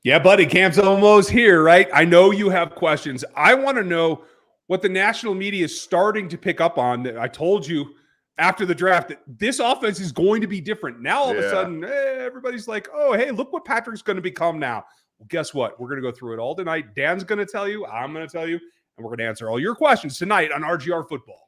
Yeah, buddy, camp's almost here, right? I know you have questions. I want to know what the national media is starting to pick up on. I told you after the draft that this offense is going to be different. Now, all of a sudden, everybody's like, oh, hey, look what Patrick's going to become now. Well, guess what? We're going to go through it all tonight. Dan's going to tell you. I'm going to tell you. And we're going to answer all your questions tonight on RGR Football.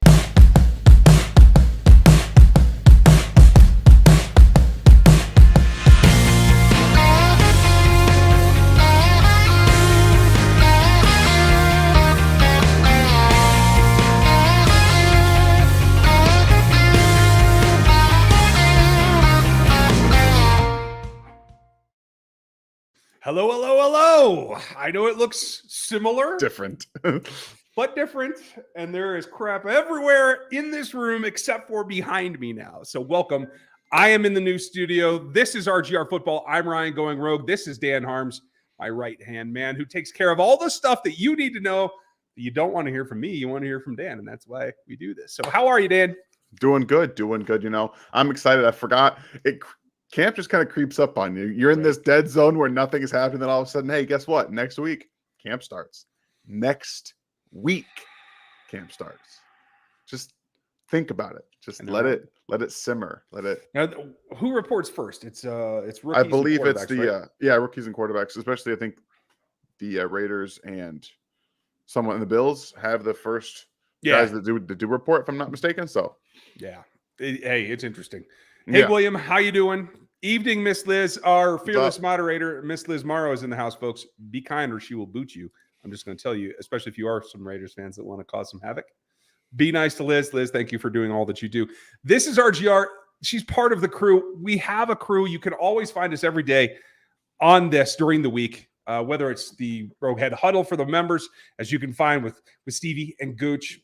Hello, hello, hello. I know it looks similar. Different. But different. And there is crap everywhere in this room except for behind me now. So welcome. I am in the new studio. This is RGR Football. I'm Ryan Going Rogue. This is Dan Harms, my right-hand man who takes care of all the stuff that you need to know that you don't want to hear from me. You want to hear from Dan, and that's why we do this. So how are you, Dan? Doing good. You know, I'm excited. I forgot it. Camp just kind of creeps up on you. You're in this dead zone where nothing is happening. Then all of a sudden, hey, guess what? Next week, camp starts. Next week, camp starts. Just think about it. Just let it simmer. Let it. Now, who reports first? It's rookies. I believe it's the rookies and quarterbacks. Especially, I think the Raiders and someone in the Bills have the first guys that do report, if I'm not mistaken. So yeah, hey, it's interesting. Hey, William, how you doing? Evening, Miss Liz. Our fearless moderator, Miss Liz Morrow, is in the house, folks. Be kind or she will boot you. I'm just going to tell you, especially if you are some Raiders fans that want to cause some havoc. Be nice to Liz. Liz, thank you for doing all that you do. This is RGR. She's part of the crew. We have a crew. You can always find us every day on this during the week, whether it's the Rogue Head Huddle for the members, as you can find with Stevie and Gooch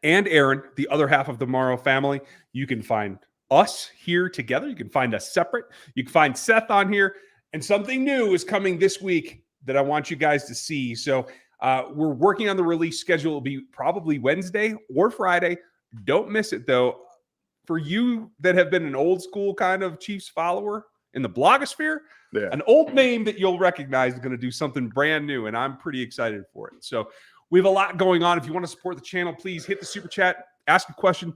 and Aaron, the other half of the Morrow family. You can find us here together. You can find us separate. You can find Seth on here. And something new is coming this week that I want you guys to see. So we're working on the release schedule. It'll be probably Wednesday or Friday. Don't miss it, though. For you that have been an old school kind of Chiefs follower in the blogosphere, an old name that you'll recognize is going to do something brand new, and I'm pretty excited for it. So we have a lot going on. If you want to support the channel, please hit the super chat, ask a question.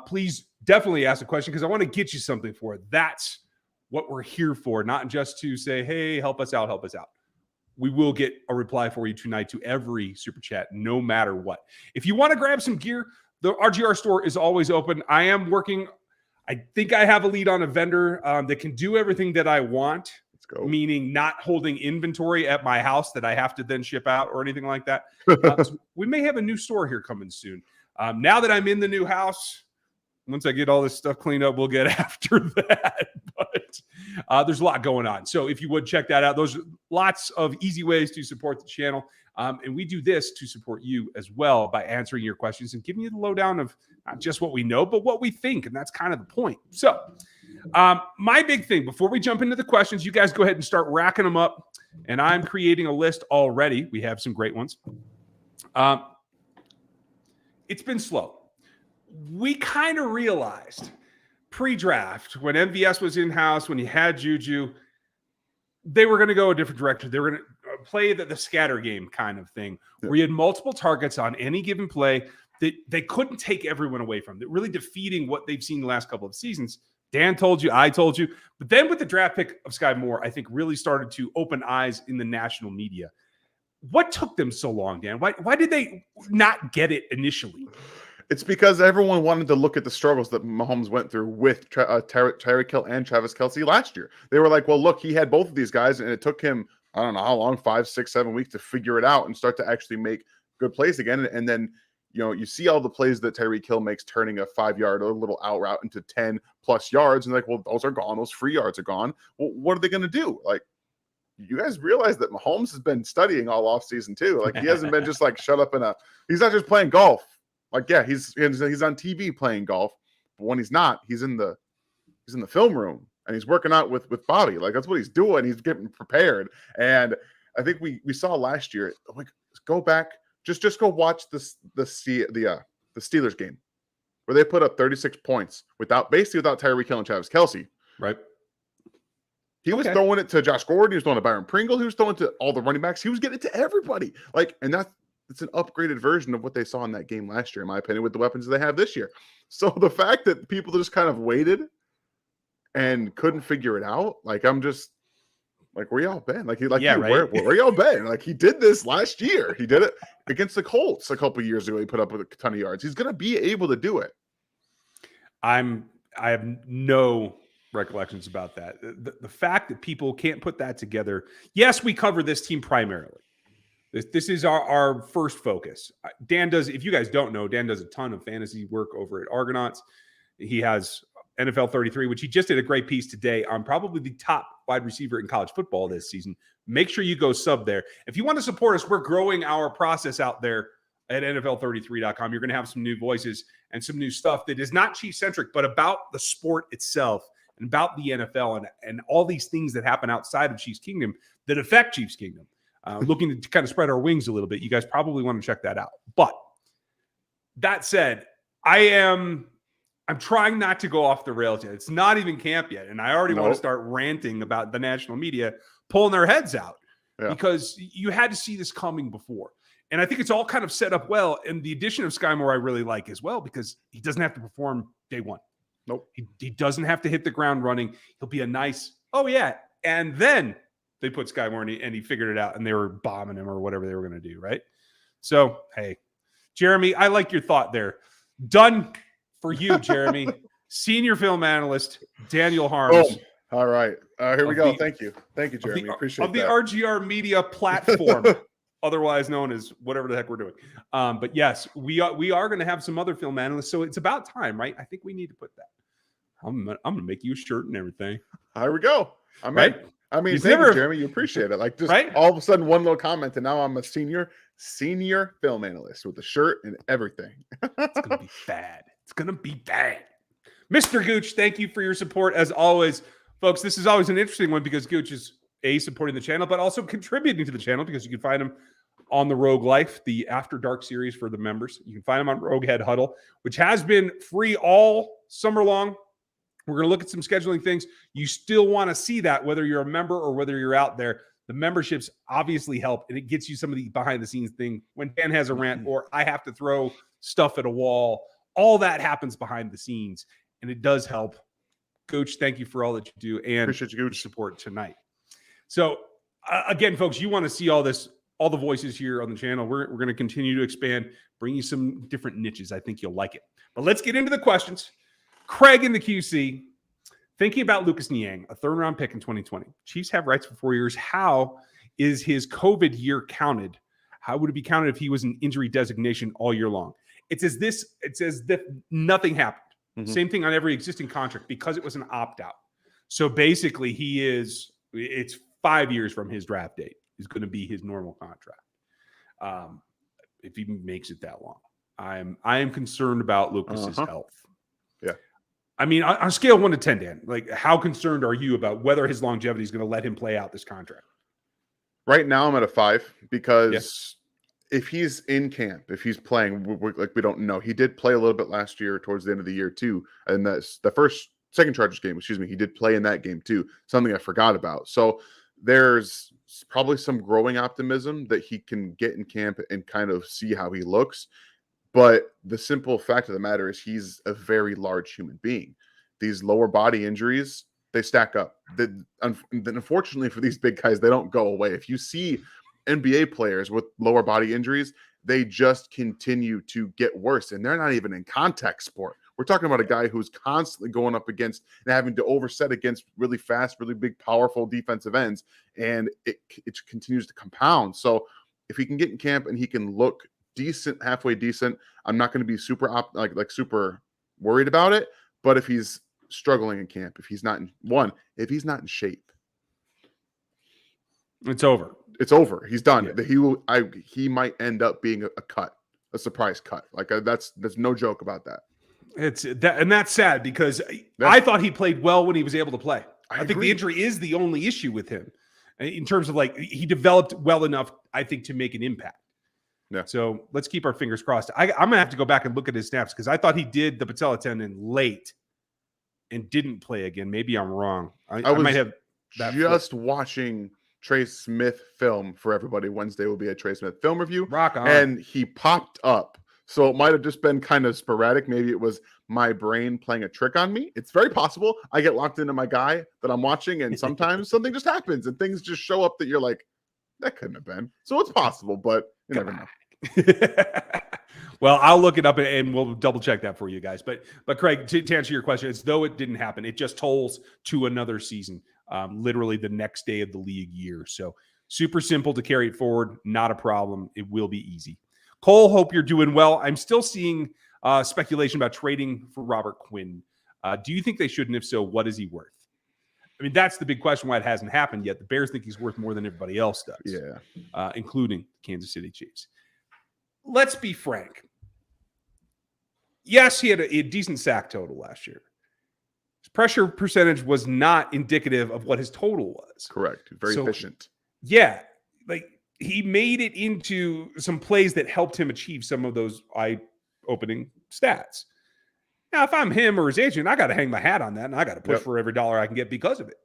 Please definitely ask a question because I want to get you something for it. That's what we're here for, not just to say, hey, help us out, help us out. We will get a reply for you tonight to every super chat, no matter what. If you want to grab some gear, the RGR store is always open. I am working. I think I have a lead on a vendor that can do everything that I want. Let's go. Meaning not holding inventory at my house that I have to then ship out or anything like that. So we may have a new store here coming soon. Now that I'm in the new house, once I get all this stuff cleaned up, we'll get after that. But there's a lot going on. So if you would check that out, those are lots of easy ways to support the channel. And we do this to support you as well by answering your questions and giving you the lowdown of not just what we know, but what we think. And that's kind of the point. So my big thing, before we jump into the questions, you guys go ahead and start racking them up. And I'm creating a list already. We have some great ones. It's been slow. We kind of realized pre-draft when MVS was in-house, when you had Juju, they were going to go a different direction. They were going to play the scatter game kind of thing, where you had multiple targets on any given play that they couldn't take everyone away from. That really defeating what they've seen the last couple of seasons. Dan told you, I told you. But then with the draft pick of Sky Moore, I think really started to open eyes in the national media. What took them so long, Dan? Why did they not get it initially? It's because everyone wanted to look at the struggles that Mahomes went through with Tyreek Hill and Travis Kelce last year. They were like, well, look, he had both of these guys, and it took him, I don't know how long, 5, 6, 7 weeks to figure it out and start to actually make good plays again. And then, you know, you see all the plays that Tyreek Hill makes, turning a 5-yard or a little out route into 10+ yards. And like, well, those are gone. Those free yards are gone. Well, what are they going to do? Like, you guys realize that Mahomes has been studying all offseason too. Like, he hasn't been just like shut up he's not just playing golf. Like, yeah, he's on TV playing golf, but when he's not, he's in the film room and he's working out with Bobby. Like, that's what he's doing. He's getting prepared. And I think we saw last year, like, go back, just go watch the Steelers game where they put up 36 points without Tyreek Hill and Travis Kelce. Right. He was throwing it to Josh Gordon. He was throwing it to Byron Pringle. He was throwing it to all the running backs. He was getting it to everybody. And it's an upgraded version of what they saw in that game last year, in my opinion, with the weapons they have this year. So the fact that people just kind of waited and couldn't figure it out, I'm just where y'all been? Right? Where y'all been? He did this last year. He did it against the Colts a couple years ago. He put up with a ton of yards. He's going to be able to do it. I have no recollections about that. The fact that people can't put that together. Yes, we cover this team primarily. This is our first focus. Dan does, if you guys don't know, Dan does a ton of fantasy work over at Argonauts. He has NFL 33, which he just did a great piece today on probably the top wide receiver in college football this season. Make sure you go sub there. If you want to support us, we're growing our process out there at NFL33.com. You're going to have some new voices and some new stuff that is not Chiefs-centric, but about the sport itself and about the NFL and all these things that happen outside of Chiefs Kingdom that affect Chiefs Kingdom. Looking to kind of spread our wings a little bit. You guys probably want to check that out. But that said, I'm trying not to go off the rails yet. It's not even camp yet. And I already want to start ranting about the national media pulling their heads out because you had to see this coming before. And I think it's all kind of set up well. And the addition of Sky Moore I really like as well because he doesn't have to perform day one. Nope. He doesn't have to hit the ground running. He'll be a nice, and then they put Sky Moore and he figured it out and they were bombing him or whatever they were going to do, right? So, hey, Jeremy, I like your thought there. Done for you, Jeremy. Senior film analyst, Daniel Harms. Oh, all right. Here we go. Thank you. Thank you, Jeremy. Appreciate that. Of the RGR Media platform, otherwise known as whatever the heck we're doing. But yes, we are going to have some other film analysts. So it's about time, right? I think we need to put that. I'm going to make you a shirt and everything. Here we go. I'm right. I mean, thank you, Jeremy. You appreciate it. Just all of a sudden, one little comment, and now I'm a senior film analyst with the shirt and everything. It's going to be bad. It's going to be bad. Mr. Gooch, thank you for your support as always. Folks, this is always an interesting one because Gooch is, supporting the channel, but also contributing to the channel because you can find him on the Rogue Life, the After Dark series for the members. You can find him on Rogue Head Huddle, which has been free all summer long. We're going to look at some scheduling things. You still want to see that, whether you're a member or whether you're out there. The memberships obviously help, and it gets you some of the behind-the-scenes thing. When Dan has a rant or I have to throw stuff at a wall, all that happens behind the scenes, and it does help. Coach, thank you for all that you do and appreciate you, Coach. Support tonight. So, again, folks, you want to see all this, all the voices here on the channel. We're going to continue to expand, bring you some different niches. I think you'll like it. But let's get into the questions. Craig in the QC, thinking about Lucas Niang, a third-round pick in 2020. Chiefs have rights for 4 years. How is his COVID year counted? How would it be counted if he was an injury designation all year long? It's as if nothing happened. Mm-hmm. Same thing on every existing contract because it was an opt-out. So basically, it's 5 years from his draft date is going to be his normal contract. If he makes it that long, I am concerned about Lucas's health. Yeah. I mean, on a scale of 1 to 10, Dan, how concerned are you about whether his longevity is going to let him play out this contract? Right now, I'm at a 5 because if he's in camp, if he's playing, we don't know. He did play a little bit last year towards the end of the year too, and that's the second Chargers game. He did play in that game too. Something I forgot about. So there's probably some growing optimism that he can get in camp and kind of see how he looks. But the simple fact of the matter is he's a very large human being. These lower body injuries, they stack up. Then unfortunately for these big guys, they don't go away. If you see NBA players with lower body injuries, they just continue to get worse. And they're not even in contact sport. We're talking about a guy who's constantly going up against and having to overset against really fast, really big, powerful defensive ends. And it continues to compound. So if he can get in camp and he can look decent, halfway decent, I'm not going to be super super worried about it. But if he's struggling in camp, if he's not in shape, it's over. It's over. He's done. Yeah. He might end up being a surprise cut. There's no joke about that. And that's sad because I thought he played well when he was able to play. I think the injury is the only issue with him in terms of he developed well enough, I think, to make an impact. Yeah. So let's keep our fingers crossed. I'm going to have to go back and look at his snaps because I thought he did the patella tendon late and didn't play again. Maybe I'm wrong. I might have just watching Trey Smith film for everybody. Wednesday will be a Trey Smith film review. Rock on. And he popped up. So it might have just been kind of sporadic. Maybe it was my brain playing a trick on me. It's very possible. I get locked into my guy that I'm watching, and sometimes something just happens and things just show up that you're like, that couldn't have been. So it's possible, but you never know. Well, I'll look it up and we'll double check that for you guys. But Craig, to answer your question, it's though it didn't happen. It just tolls to another season, literally the next day of the league year. So super simple to carry it forward. Not a problem. It will be easy. Cole, hope you're doing well. I'm still seeing speculation about trading for Robert Quinn. Do you think they should? And if so, what is he worth? I mean, that's the big question why it hasn't happened yet. The Bears think he's worth more than everybody else does, including the Kansas City Chiefs. Let's be frank. Yes, he had a decent sack total last year. His pressure percentage was not indicative of what his total was. Correct. Very efficient. Yeah. Like, he made it into some plays that helped him achieve some of those eye-opening stats. Now, if I'm him or his agent, I got to hang my hat on that, and I got to push for every dollar I can get because of it.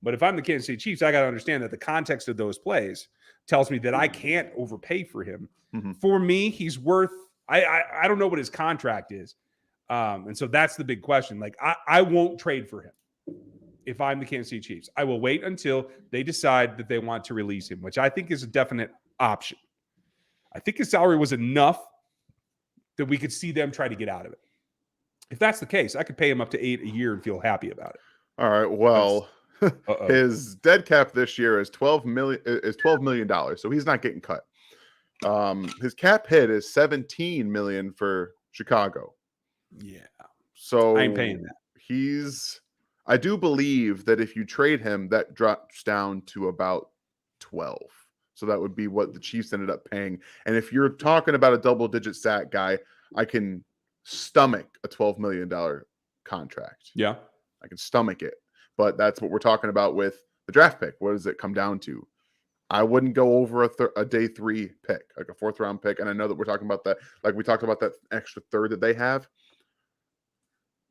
But if I'm the Kansas City Chiefs, I got to understand that the context of those plays tells me that I can't overpay for him. Mm-hmm. For me, he's worth I don't know what his contract is. And so that's the big question. Like, I won't trade for him if I'm the Kansas City Chiefs. I will wait until they decide that they want to release him, which I think is a definite option. I think his salary was enough that we could see them try to get out of it. If that's the case, I could pay him up to $8 a year and feel happy about it. All right. Well, his dead cap this year is $12 million. So he's not getting cut. His cap hit is $17 million for Chicago. Yeah. So I ain't paying that. I do believe that if you trade him, that drops down to about 12. So that would be what the Chiefs ended up paying. And if you're talking about a double-digit sack guy, I can stomach a $12 million contract. Yeah. I can stomach it. But that's what we're talking about with the draft pick. What does it come down to? I wouldn't go over a day 3 pick, like a 4th round pick. And I know that we're talking about that, like we talked about that extra third that they have.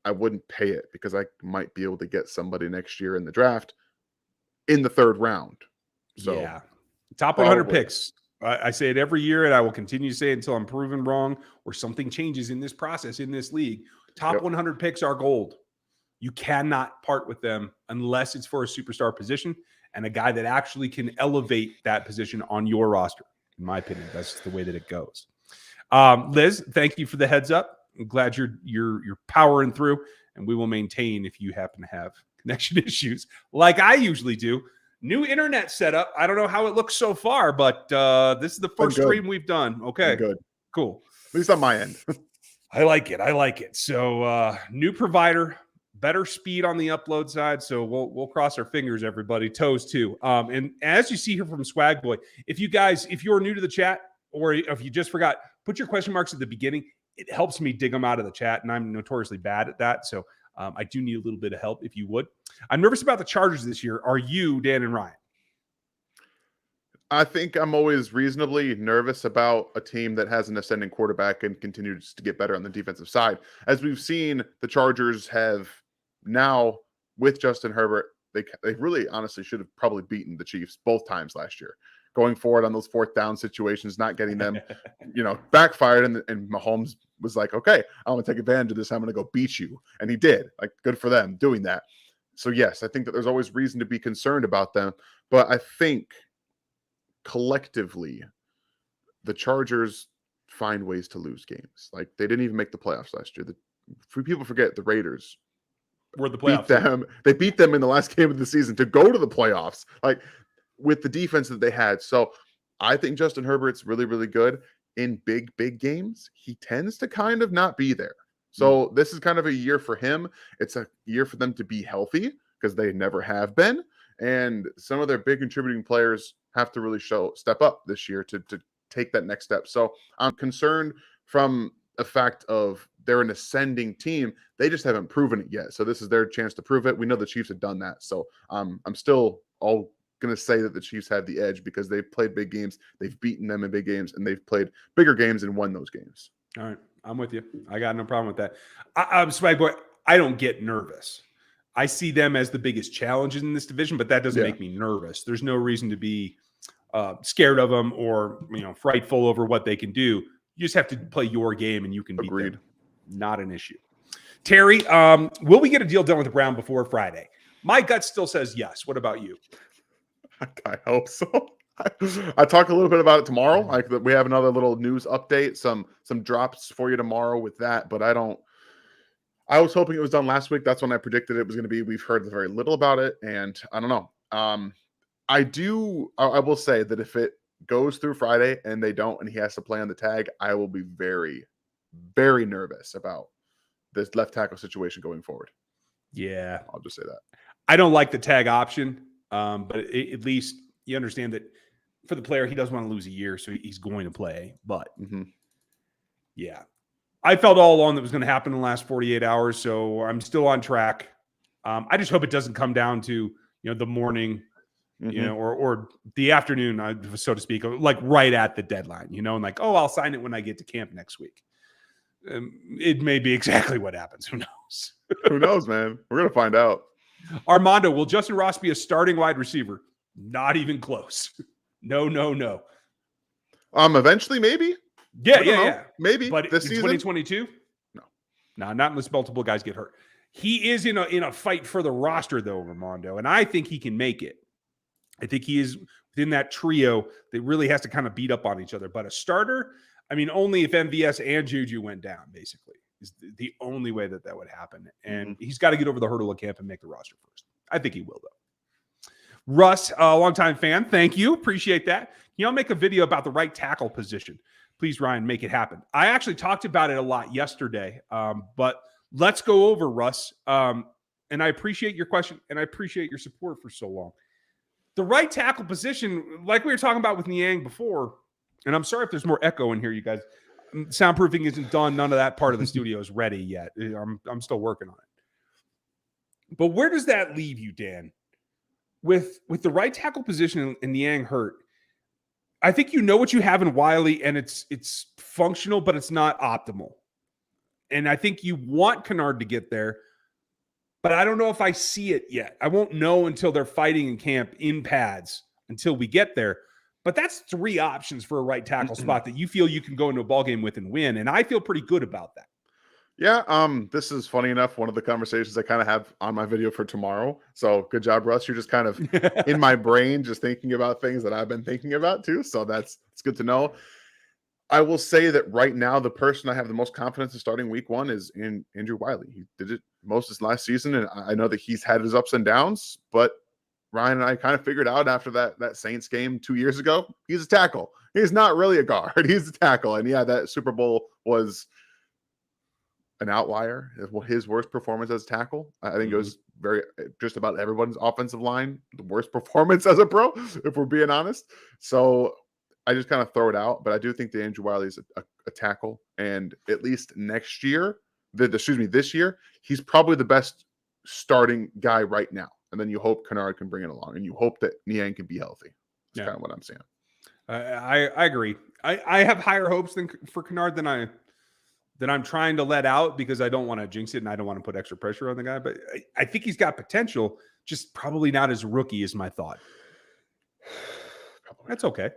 I wouldn't pay it because I might be able to get somebody next year in the draft in the 3rd round. So yeah, top 100 picks. I say it every year, and I will continue to say it until I'm proven wrong or something changes in this process in this league. Top 100 picks are gold. You cannot part with them unless it's for a superstar position and a guy that actually can elevate that position on your roster. In my opinion, that's just the way that it goes. Liz, thank you for the heads up. I'm glad you're powering through, and we will maintain if you happen to have connection issues like I usually do. New internet setup. I don't know how it looks so far, but this is the first stream we've done. Okay, good, cool. At least on my end. I like it. So new provider. Better speed on the upload side, so we'll cross our fingers, everybody, toes too. And as you see here from Swag Boy, if you're new to the chat or if you just forgot, put your question marks at the beginning. It helps me dig them out of the chat, and I'm notoriously bad at that. So I do need a little bit of help if you would. I'm nervous about the Chargers this year. Are you, Dan and Ryan? I think I'm always reasonably nervous about a team that has an ascending quarterback and continues to get better on the defensive side. As we've seen, the Chargers have now, with Justin Herbert, they really honestly should have probably beaten the Chiefs both times last year. Going forward on those 4th down situations, not getting them, backfired. And Mahomes was like, okay, I'm going to take advantage of this. I'm going to go beat you. And he did. Like, good for them doing that. So, yes, I think that there's always reason to be concerned about them. But I think collectively, the Chargers find ways to lose games. Like, they didn't even make the playoffs last year. People forget the Raiders were the playoffs. They beat them in the last game of the season to go to the playoffs, like with the defense that they had. So I think Justin Herbert's really, really good in big games. He tends to kind of not be there. So this is kind of a year for him. It's a year for them to be healthy because they never have been. And some of their big contributing players have to really step up this year to take that next step. So I'm concerned from the fact of they're an ascending team. They just haven't proven it yet. So this is their chance to prove it. We know the Chiefs have done that. So I'm still all going to say that the Chiefs have the edge because they've played big games. They've beaten them in big games, and they've played bigger games and won those games. All right. I'm with you. I got no problem with that. I'm Swag Boy. I don't get nervous. I see them as the biggest challenges in this division, but that doesn't make me nervous. There's no reason to be scared of them or frightful over what they can do. You just have to play your game, and you can beat them. Not an issue. Terry, will we get a deal done with the Brown before Friday? My gut still says yes. What about you? I hope so. I talk a little bit about it tomorrow. We have another little news update, some drops for you tomorrow with that, but I was hoping it was done last week. That's when I predicted it was going to be. We've heard very little about it, and I don't know. I will say that if it goes through Friday and they don't, and he has to play on the tag, I will be very, very nervous about this left tackle situation going forward. Yeah. I'll just say that. I don't like the tag option, but at least you understand that for the player, he doesn't want to lose a year, so he's going to play. But, yeah. I felt all along that was going to happen in the last 48 hours, so I'm still on track. I just hope it doesn't come down to, the morning, or the afternoon, so to speak, like right at the deadline, and like, I'll sign it when I get to camp next week. It may be exactly what happens. Who knows? Who knows, man? We're going to find out. Armando, will Justyn Ross be a starting wide receiver? Not even close. No. Eventually, maybe. Yeah. Maybe. But this in season? 2022? No, not unless multiple guys get hurt. He is in a fight for the roster, though, Armando, and I think he can make it. I think he is within that trio that really has to kind of beat up on each other. But a starter, only if MVS and Juju went down, basically, is the only way that would happen. And he's got to get over the hurdle of camp and make the roster first. I think he will, though. Russ, a longtime fan, thank you. Appreciate that. Can y'all make a video about the right tackle position? Please, Ryan, make it happen. I actually talked about it a lot yesterday, but let's go over, Russ. And I appreciate your question, and I appreciate your support for so long. The right tackle position, like we were talking about with Niang before, and I'm sorry if there's more echo in here, you guys. Soundproofing isn't done. None of that part of the studio is ready yet. I'm still working on it. But where does that leave you, Dan? With the right tackle position and Niang hurt, I think what you have in Wiley, and it's functional, but it's not optimal. And I think you want Kennard to get there, but I don't know if I see it yet. I won't know until they're fighting in camp in pads until we get there. But that's three options for a right tackle spot that you feel you can go into a ballgame with and win. And I feel pretty good about that. Yeah, this is funny enough. One of the conversations I kind of have on my video for tomorrow. So good job, Russ. You're just kind of in my brain, just thinking about things that I've been thinking about too. So it's good to know. I will say that right now, the person I have the most confidence in starting week one is in Andrew Wiley. He did it most of last season, and I know that he's had his ups and downs, but Ryan and I kind of figured out after that Saints game 2 years ago, he's a tackle. He's not really a guard. He's a tackle. And yeah, that Super Bowl was an outlier. His worst performance as a tackle. I think it was just about everyone's offensive line, the worst performance as a pro, if we're being honest. So I just kind of throw it out, but I do think that Andrew Wiley is a tackle, and at least this year, he's probably the best starting guy right now. And then you hope Kennard can bring it along, and you hope that Niang can be healthy. That's kind of what I'm saying. I agree. I have higher hopes for Kennard than I'm trying to let out, because I don't want to jinx it and I don't want to put extra pressure on the guy. But I think he's got potential, just probably not as rookie is my thought. That's okay.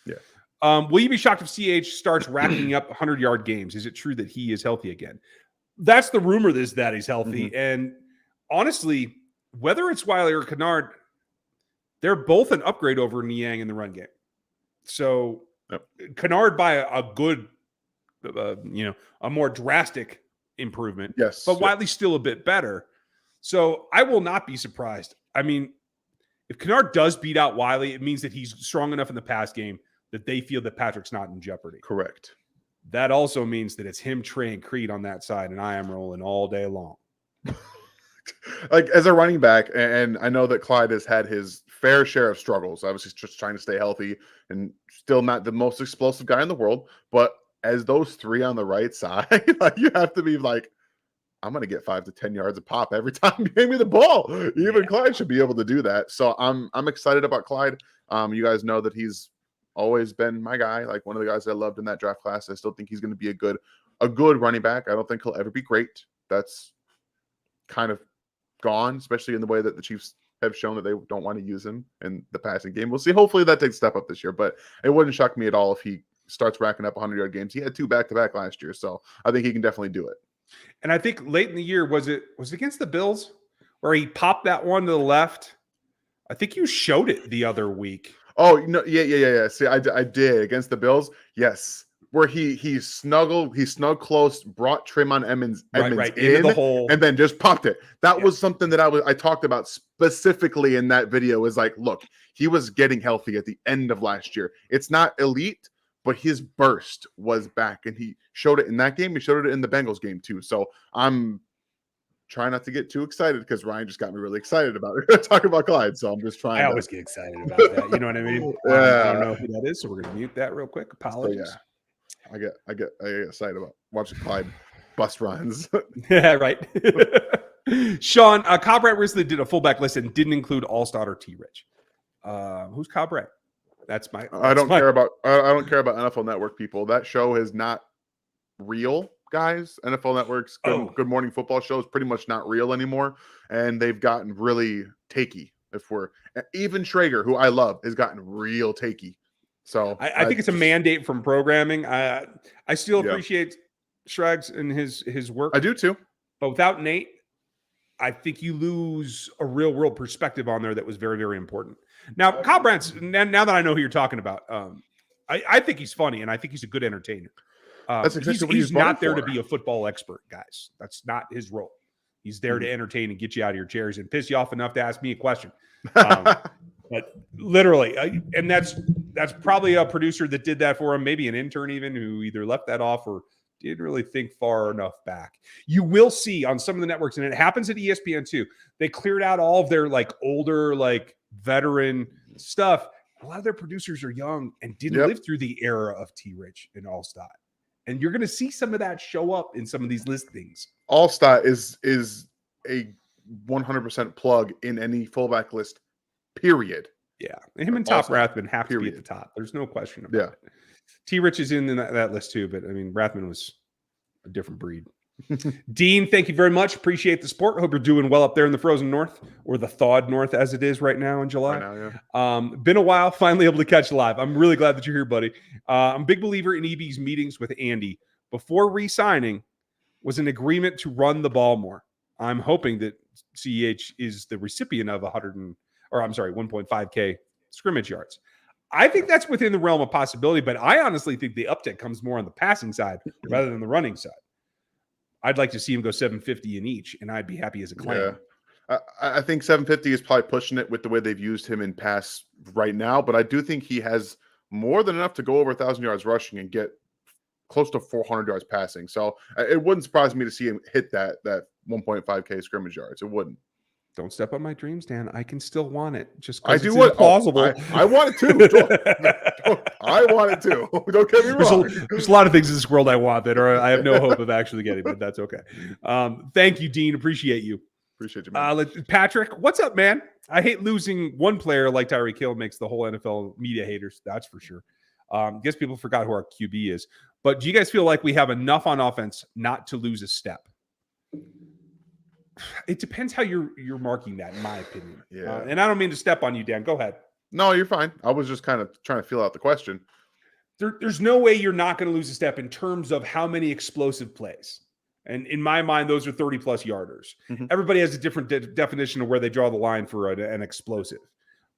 Yeah. Will you be shocked if CH starts racking up 100-yard games? Is it true that he is healthy again? That's the rumor that he's healthy. And honestly, whether it's Wiley or Kennard, they're both an upgrade over Niang in the run game. So Kennard by a good, a more drastic improvement. Yes. But Wiley's still a bit better. So I will not be surprised. If Kennard does beat out Wiley, it means that he's strong enough in the pass game that they feel that Patrick's not in jeopardy. Correct. That also means that it's him, Trey, and Creed on that side, and I am rolling all day long. Like, as a running back, and I know that Clyde has had his fair share of struggles. Obviously, just trying to stay healthy and still not the most explosive guy in the world. But as those three on the right side, you have to be like, I'm going to get 5 to 10 yards a pop every time you give me the ball. Even Clyde should be able to do that. So I'm excited about Clyde. You guys know that he's always been my guy, like one of the guys I loved in that draft class. I still think he's going to be a good running back. I don't think he'll ever be great. That's kind of gone, especially in the way that the Chiefs have shown that they don't want to use him in the passing game. We'll see. Hopefully that takes a step up this year, but it wouldn't shock me at all if he starts racking up 100-yard games. He had 2 back-to-back last year, so I think he can definitely do it. And I think late in the year, was it against the Bills where he popped that one to the left? I think you showed it the other week. Oh, no, yeah. See, I did against the Bills. Yes. Where he snuggled close, brought Tremon Edmonds right in into the hole, and then just popped it. That was something that I talked about specifically in that video. Is like, look, he was getting healthy at the end of last year. It's not elite, but his burst was back, and he showed it in that game. He showed it in the Bengals game too. So I'm trying not to get too excited because Ryan just got me really excited about it. Talking about Clyde, so I'm just trying. I always get excited about that. You know what I mean? I don't know who that is, so we're gonna mute that real quick. Apologies. So, yeah, I get excited about watching Clyde bust runs. Yeah, right. Sean, Cobb Rat recently did a fullback list and didn't include Allstott or T. Rich. Who's Cobb Rat? I don't care about NFL Network people. That show is not real, guys. NFL Network's Good Morning Football show is pretty much not real anymore, and they've gotten really takey. Even Schrager, who I love, has gotten real takey. So I think it's a mandate from programming. I still appreciate Shrags and his work. I do too. But without Nate, I think you lose a real world perspective on there that was very, very important. Now, Kyle Brandt's, now that I know who you're talking about, I think he's funny and I think he's a good entertainer. That's exactly what he's not there to be a football expert, guys. That's not his role. He's there to entertain and get you out of your chairs and piss you off enough to ask me a question. But literally, and that's probably a producer that did that for him, maybe an intern even who either left that off or didn't really think far enough back. You will see on some of the networks, and it happens at ESPN too. They cleared out all of their older, veteran stuff. A lot of their producers are young and didn't live through the era of T. Rich and Allstott. And you're going to see some of that show up in some of these listings. Allstott is a 100% plug in any fullback list, period. Yeah. Him and Top Rathman have to be at the top. There's no question about it. T. Rich is in that list too, but I mean, Rathman was a different breed. Dean, thank you very much. Appreciate the support. Hope you're doing well up there in the frozen north, or the thawed north as it is right now in July. Been a while, finally able to catch live. I'm really glad that you're here, buddy. I'm a big believer in EB's meetings with Andy before re-signing was an agreement to run the ball more. I'm hoping that CEH is the recipient of 1.5K scrimmage yards. I think that's within the realm of possibility, but I honestly think the uptick comes more on the passing side rather than the running side. I'd like to see him go 750 in each, and I'd be happy as a clan. Yeah. I think 750 is probably pushing it with the way they've used him in pass right now, but I do think he has more than enough to go over 1,000 yards rushing and get close to 400 yards passing. So it wouldn't surprise me to see him hit that 1.5K scrimmage yards. It wouldn't. Don't step on my dreams, Dan. I can still want it. Just I do what plausible. I want it too. I want it too. Don't get me wrong. There's a lot of things in this world I want that I have no hope of actually getting, but that's okay. Thank you, Dean. Appreciate you. Appreciate you, man. Patrick, what's up, man? I hate losing one player like Tyreek Hill makes the whole NFL media haters. That's for sure. Guess people forgot who our QB is. But do you guys feel like we have enough on offense not to lose a step? It depends how you're marking that, in my opinion. Yeah. And I don't mean to step on you, Dan. Go ahead. No, you're fine. I was just kind of trying to feel out the question. There's no way you're not going to lose a step in terms of how many explosive plays. And in my mind, those are 30-plus yarders. Mm-hmm. Everybody has a different definition of where they draw the line for an explosive.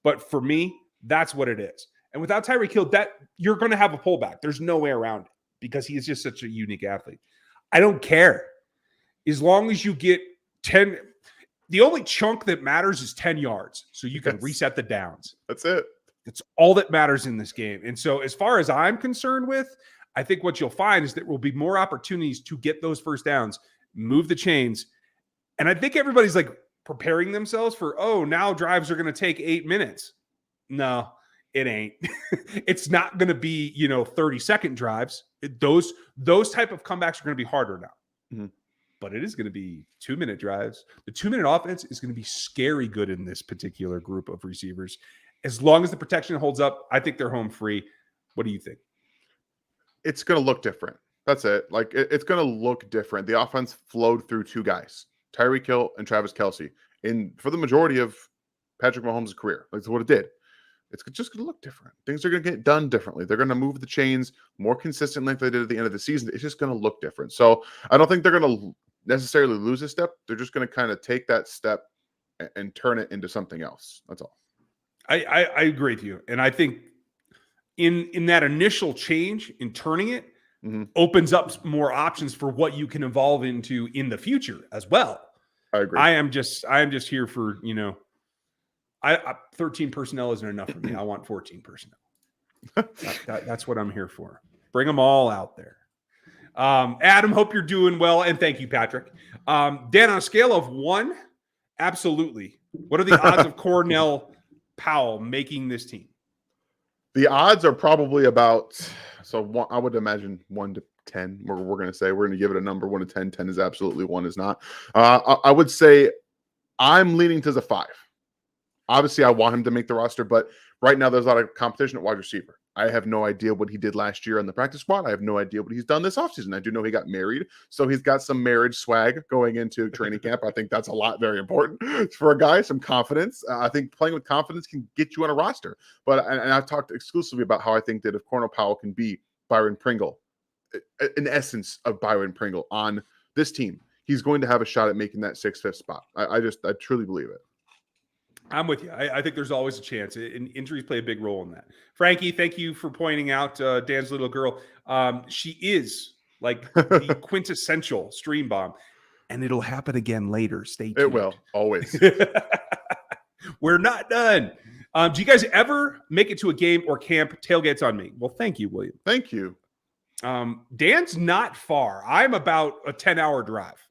But for me, that's what it is. And without Tyreek Hill, you're going to have a pullback. There's no way around it because he is just such a unique athlete. I don't care. As long as you get 10, the only chunk that matters is 10 yards. So you can reset the downs. That's it. That's all that matters in this game. And so as far as I'm concerned with, I think what you'll find is there will be more opportunities to get those first downs, move the chains. And I think everybody's preparing themselves for, now drives are going to take 8 minutes. No, it ain't. It's not going to be, 30-second drives. Those type of comebacks are going to be harder now. Mm-hmm. But it is going to be 2-minute drives. The 2-minute offense is going to be scary good in this particular group of receivers. As long as the protection holds up, I think they're home free. What do you think? It's going to look different. That's it. It's going to look different. The offense flowed through two guys, Tyreek Hill and Travis Kelce. for the majority of Patrick Mahomes' career. That's what it did. It's just going to look different. Things are going to get done differently. They're going to move the chains more consistently like they did at the end of the season. It's just going to look different. So I don't think they're going to necessarily lose a step. They're just going to kind of take that step and turn it into something else. That's all. I agree with you. And I think in that initial change, in turning it, opens up more options for what you can evolve into in the future as well. I agree. I am just here for, 13 personnel isn't enough for me. I want 14 personnel. That's what I'm here for. Bring them all out there. Adam, hope you're doing well. And thank you, Patrick. Dan, on a scale of 1, absolutely. What are the odds of Cornell Powell making this team? The odds are probably about, I would imagine 1 to 10. We're going to say, we're going to give it a number 1 to 10. 10 is absolutely, 1 is not. I would say I'm leaning to the 5. Obviously, I want him to make the roster, but right now there's a lot of competition at wide receiver. I have no idea what he did last year on the practice squad. I have no idea what he's done this offseason. I do know he got married, so he's got some marriage swag going into training camp. I think that's very important for a guy, some confidence. I think playing with confidence can get you on a roster. But and I've talked exclusively about how I think that if Cornell Powell can be Byron Pringle, an essence of Byron Pringle on this team, he's going to have a shot at making that 6th, 5th spot. I truly believe it. I'm with you. I think there's always a chance. And injuries play a big role in that. Frankie, thank you for pointing out Dan's little girl. She is like the quintessential stream bomb. And it'll happen again later. Stay tuned. It will. Always. We're not done. Do you guys ever make it to a game or camp? Tailgates on me. Well, thank you, William. Thank you. Dan's not far. I'm about a 10-hour drive.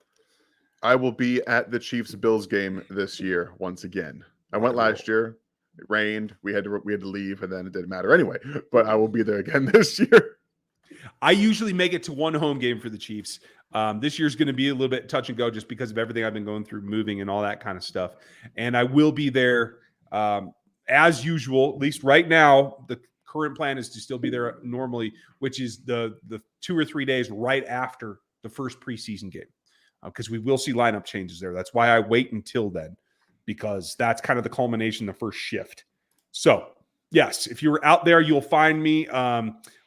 I will be at the Chiefs-Bills game this year once again. I went last year. It rained. We had to leave, and then it didn't matter anyway. But I will be there again this year. I usually make it to one home game for the Chiefs. This year's going to be a little bit touch and go just because of everything I've been going through, moving and all that kind of stuff. And I will be there as usual. At least right now, the current plan is to still be there normally, which is the 2 or 3 days right after the first preseason game, because we will see lineup changes there. That's why I wait until then, because that's kind of the culmination of the first shift. So, yes, if you're out there, you'll find me.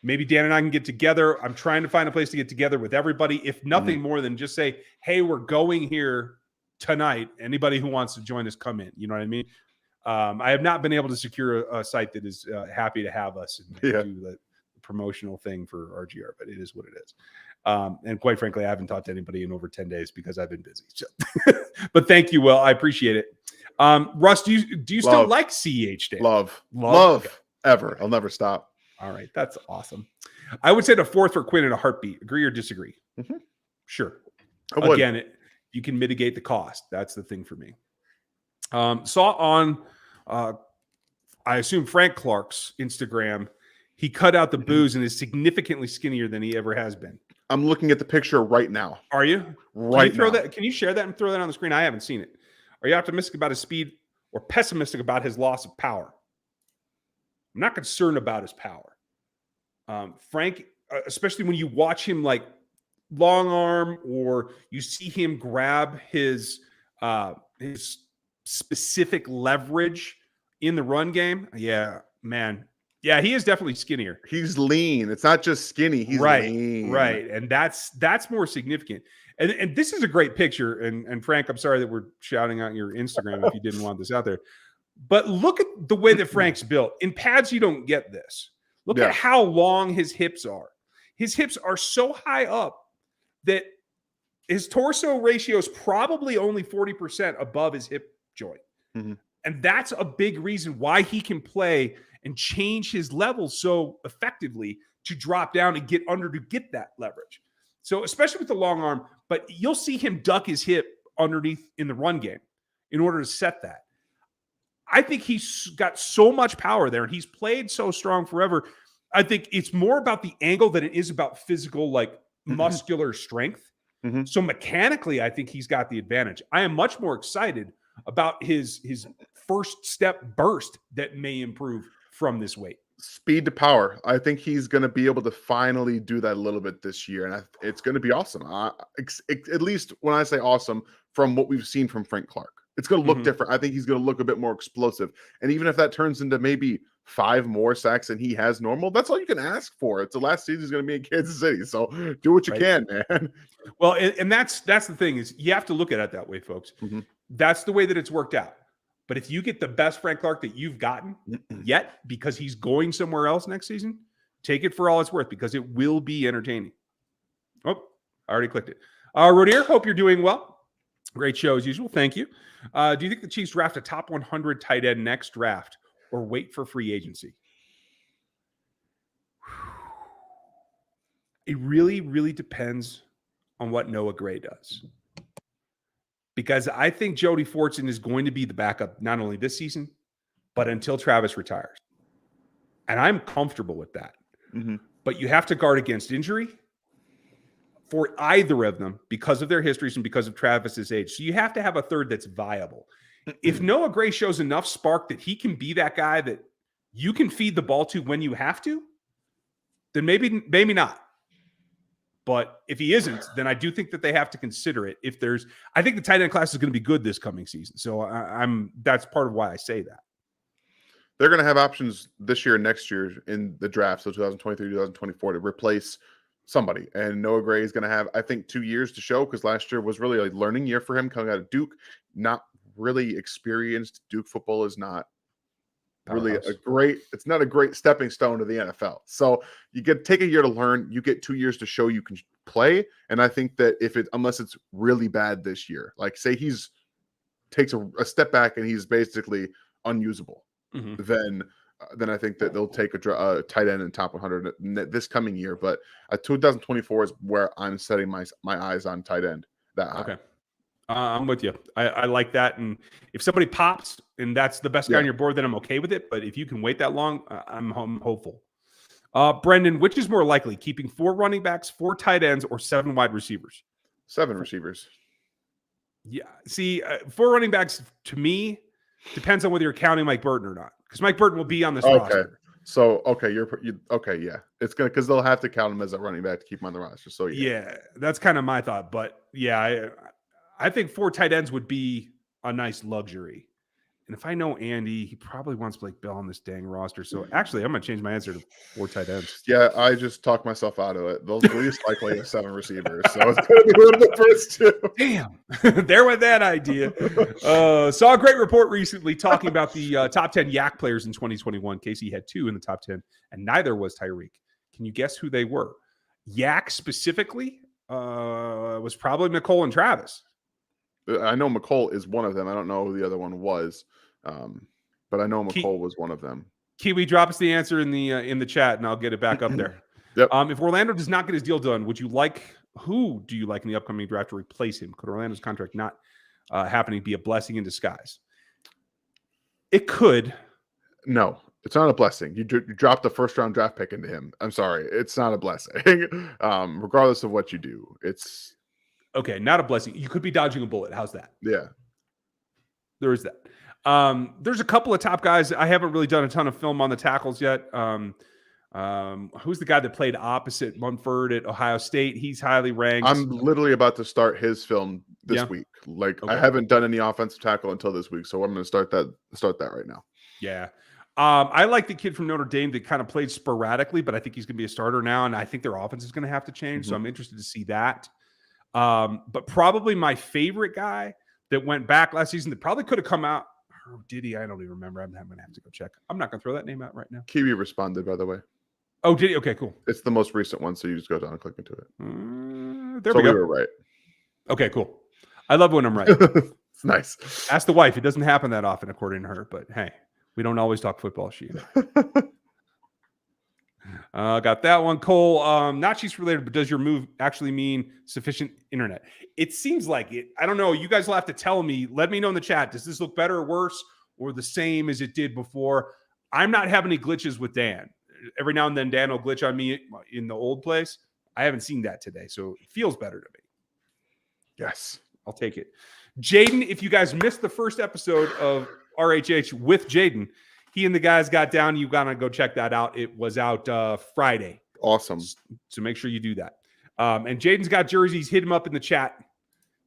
Maybe Dan and I can get together. I'm trying to find a place to get together with everybody, if nothing more than just say, hey, we're going here tonight. Anybody who wants to join us, come in. You know what I mean? I have not been able to secure a site that is happy to have us and do the promotional thing for RGR, but it is what it is. And quite frankly, I haven't talked to anybody in over 10 days because I've been busy. So. But thank you, Will. I appreciate it. Russ, do you still like CEH Day? Love. Okay. Ever. I'll never stop. All right. That's awesome. I would say the 4th for Quinn in a heartbeat. Agree or disagree? Mm-hmm. Sure. Again, you can mitigate the cost. That's the thing for me. Saw on, I assume Frank Clark's Instagram, he cut out the booze and is significantly skinnier than he ever has been. I'm looking at the picture right now. Are you? Can you share that and throw that on the screen? I haven't seen it. Are you optimistic about his speed or pessimistic about his loss of power? I'm not concerned about his power. Frank, especially when you watch him like long arm or you see him grab his specific leverage in the run game. Yeah, man. Yeah, he is definitely skinnier. He's lean. It's not just skinny. He's lean. Right. And that's more significant. And this is a great picture. And Frank, I'm sorry that we're shouting out your Instagram if you didn't want this out there. But look at the way that Frank's built. In pads, you don't get this. Look at how long his hips are. His hips are so high up that his torso ratio is probably only 40% above his hip joint. Mm-hmm. And that's a big reason why he can play and change his level so effectively to drop down and get under to get that leverage. So especially with the long arm, but you'll see him duck his hip underneath in the run game in order to set that. I think he's got so much power there and he's played so strong forever. I think it's more about the angle than it is about physical, like muscular strength. Mm-hmm. So mechanically, I think he's got the advantage. I am much more excited about his first step burst that may improve from this weight. Speed to power. I think he's going to be able to finally do that a little bit this year. And it's going to be awesome. At least when I say awesome, from what we've seen from Frank Clark. It's going to look different. I think he's going to look a bit more explosive. And even if that turns into maybe 5 more sacks than he has normal, that's all you can ask for. It's the last season he's going to be in Kansas City. So do what you can, man. Well, and that's the thing is you have to look at it that way, folks. That's the way that it's worked out. But if you get the best Frank Clark that you've gotten yet, because he's going somewhere else next season, take it for all it's worth, because it will be entertaining. Oh, I already clicked it. Rodier, hope you're doing well. Great show as usual. Thank you. Do you think the Chiefs draft a top 100 tight end next draft or wait for free agency? It really, really depends on what Noah Gray does. Because I think Jody Fortson is going to be the backup not only this season, but until Travis retires. And I'm comfortable with that. But you have to guard against injury for either of them because of their histories and because of Travis's age. So you have to have a third that's viable. If Noah Gray shows enough spark that he can be that guy that you can feed the ball to when you have to, then maybe not. But if he isn't, then I do think that they have to consider it. I think the tight end class is going to be good this coming season. So that's part of why I say that. They're going to have options this year and next year in the draft, so 2023, 2024, to replace somebody. And Noah Gray is going to have, I think, 2 years to show, because last year was really a learning year for him coming out of Duke. Not really experienced. Duke football is not really it's not a great stepping stone to the NFL. So you take a year to learn, you get 2 years to show you can play. And I think that unless it's really bad this year, like say takes a step back and he's basically unusable, then I think that they'll take a tight end in top 100 this coming year. But 2024 is where I'm setting my eyes on tight end that high. Okay. I'm with you. I like that. And if somebody pops and that's the best guy on your board, then I'm okay with it. But if you can wait that long, I'm hopeful. Brendan, which is more likely, keeping 4 running backs, 4 tight ends, or 7 wide receivers? 7 receivers. Yeah. See, 4 running backs, to me, depends on whether you're counting Mike Burton or not. Because Mike Burton will be on this roster. So, yeah. It's going to, because they'll have to count him as a running back to keep him on the roster. So, yeah, that's kind of my thought. But, yeah, I think 4 tight ends would be a nice luxury. And if I know Andy, he probably wants Blake Bell on this dang roster. So actually, I'm going to change my answer to 4 tight ends. Yeah, I just talked myself out of it. Those least likely are 7 receivers. So it's going to be one of the first 2. Damn. There went that idea. Saw a great report recently talking about the top 10 Yak players in 2021. Casey had 2 in the top 10, and neither was Tyreek. Can you guess who they were? Yak specifically was probably Nicole and Travis. I know McCole is one of them. I don't know who the other one was, but I know McCole was one of them. Kiwi, drop us the answer in the chat, and I'll get it back up there. Yep. If Orlando does not get his deal done, who do you like in the upcoming draft to replace him? Could Orlando's contract not happening be a blessing in disguise? It could. No, it's not a blessing. You dropped the first-round draft pick into him. I'm sorry. It's not a blessing. Regardless of what you do, it's... Okay, not a blessing. You could be dodging a bullet. How's that? Yeah. There is that. There's a couple of top guys. I haven't really done a ton of film on the tackles yet. Who's the guy that played opposite Munford at Ohio State? He's highly ranked. I'm literally about to start his film this week. Okay. I haven't done any offensive tackle until this week, so I'm going to start that right now. Yeah. I like the kid from Notre Dame that kind of played sporadically, but I think he's going to be a starter now, and I think their offense is going to have to change, so I'm interested to see that. But probably my favorite guy that went back last season that probably could have come out. Or did he? I don't even remember. I'm going to have to go check. I'm not going to throw that name out right now. Kiwi responded, by the way. Oh, did he? Okay, cool. It's the most recent one, so you just go down and click into it. There we go. We were right. Okay, cool. I love when I'm right. It's nice. Ask the wife. It doesn't happen that often, according to her. But hey, we don't always talk football, she. Got that one. Cole, not Chiefs related, but does your move actually mean sufficient internet? It seems like it. I don't know. You guys will have to tell me. Let me know in the chat. Does this look better or worse or the same as it did before? I'm not having any glitches with Dan. Every now and then Dan will glitch on me in the old place. I haven't seen that today, so it feels better to me. Yes. I'll take it. Jaden, if you guys missed the first episode of RHH with Jaden, he and the guys got down. You got to go check that out. It was out Friday. Awesome. So make sure you do that. And Jaden's got jerseys. Hit him up in the chat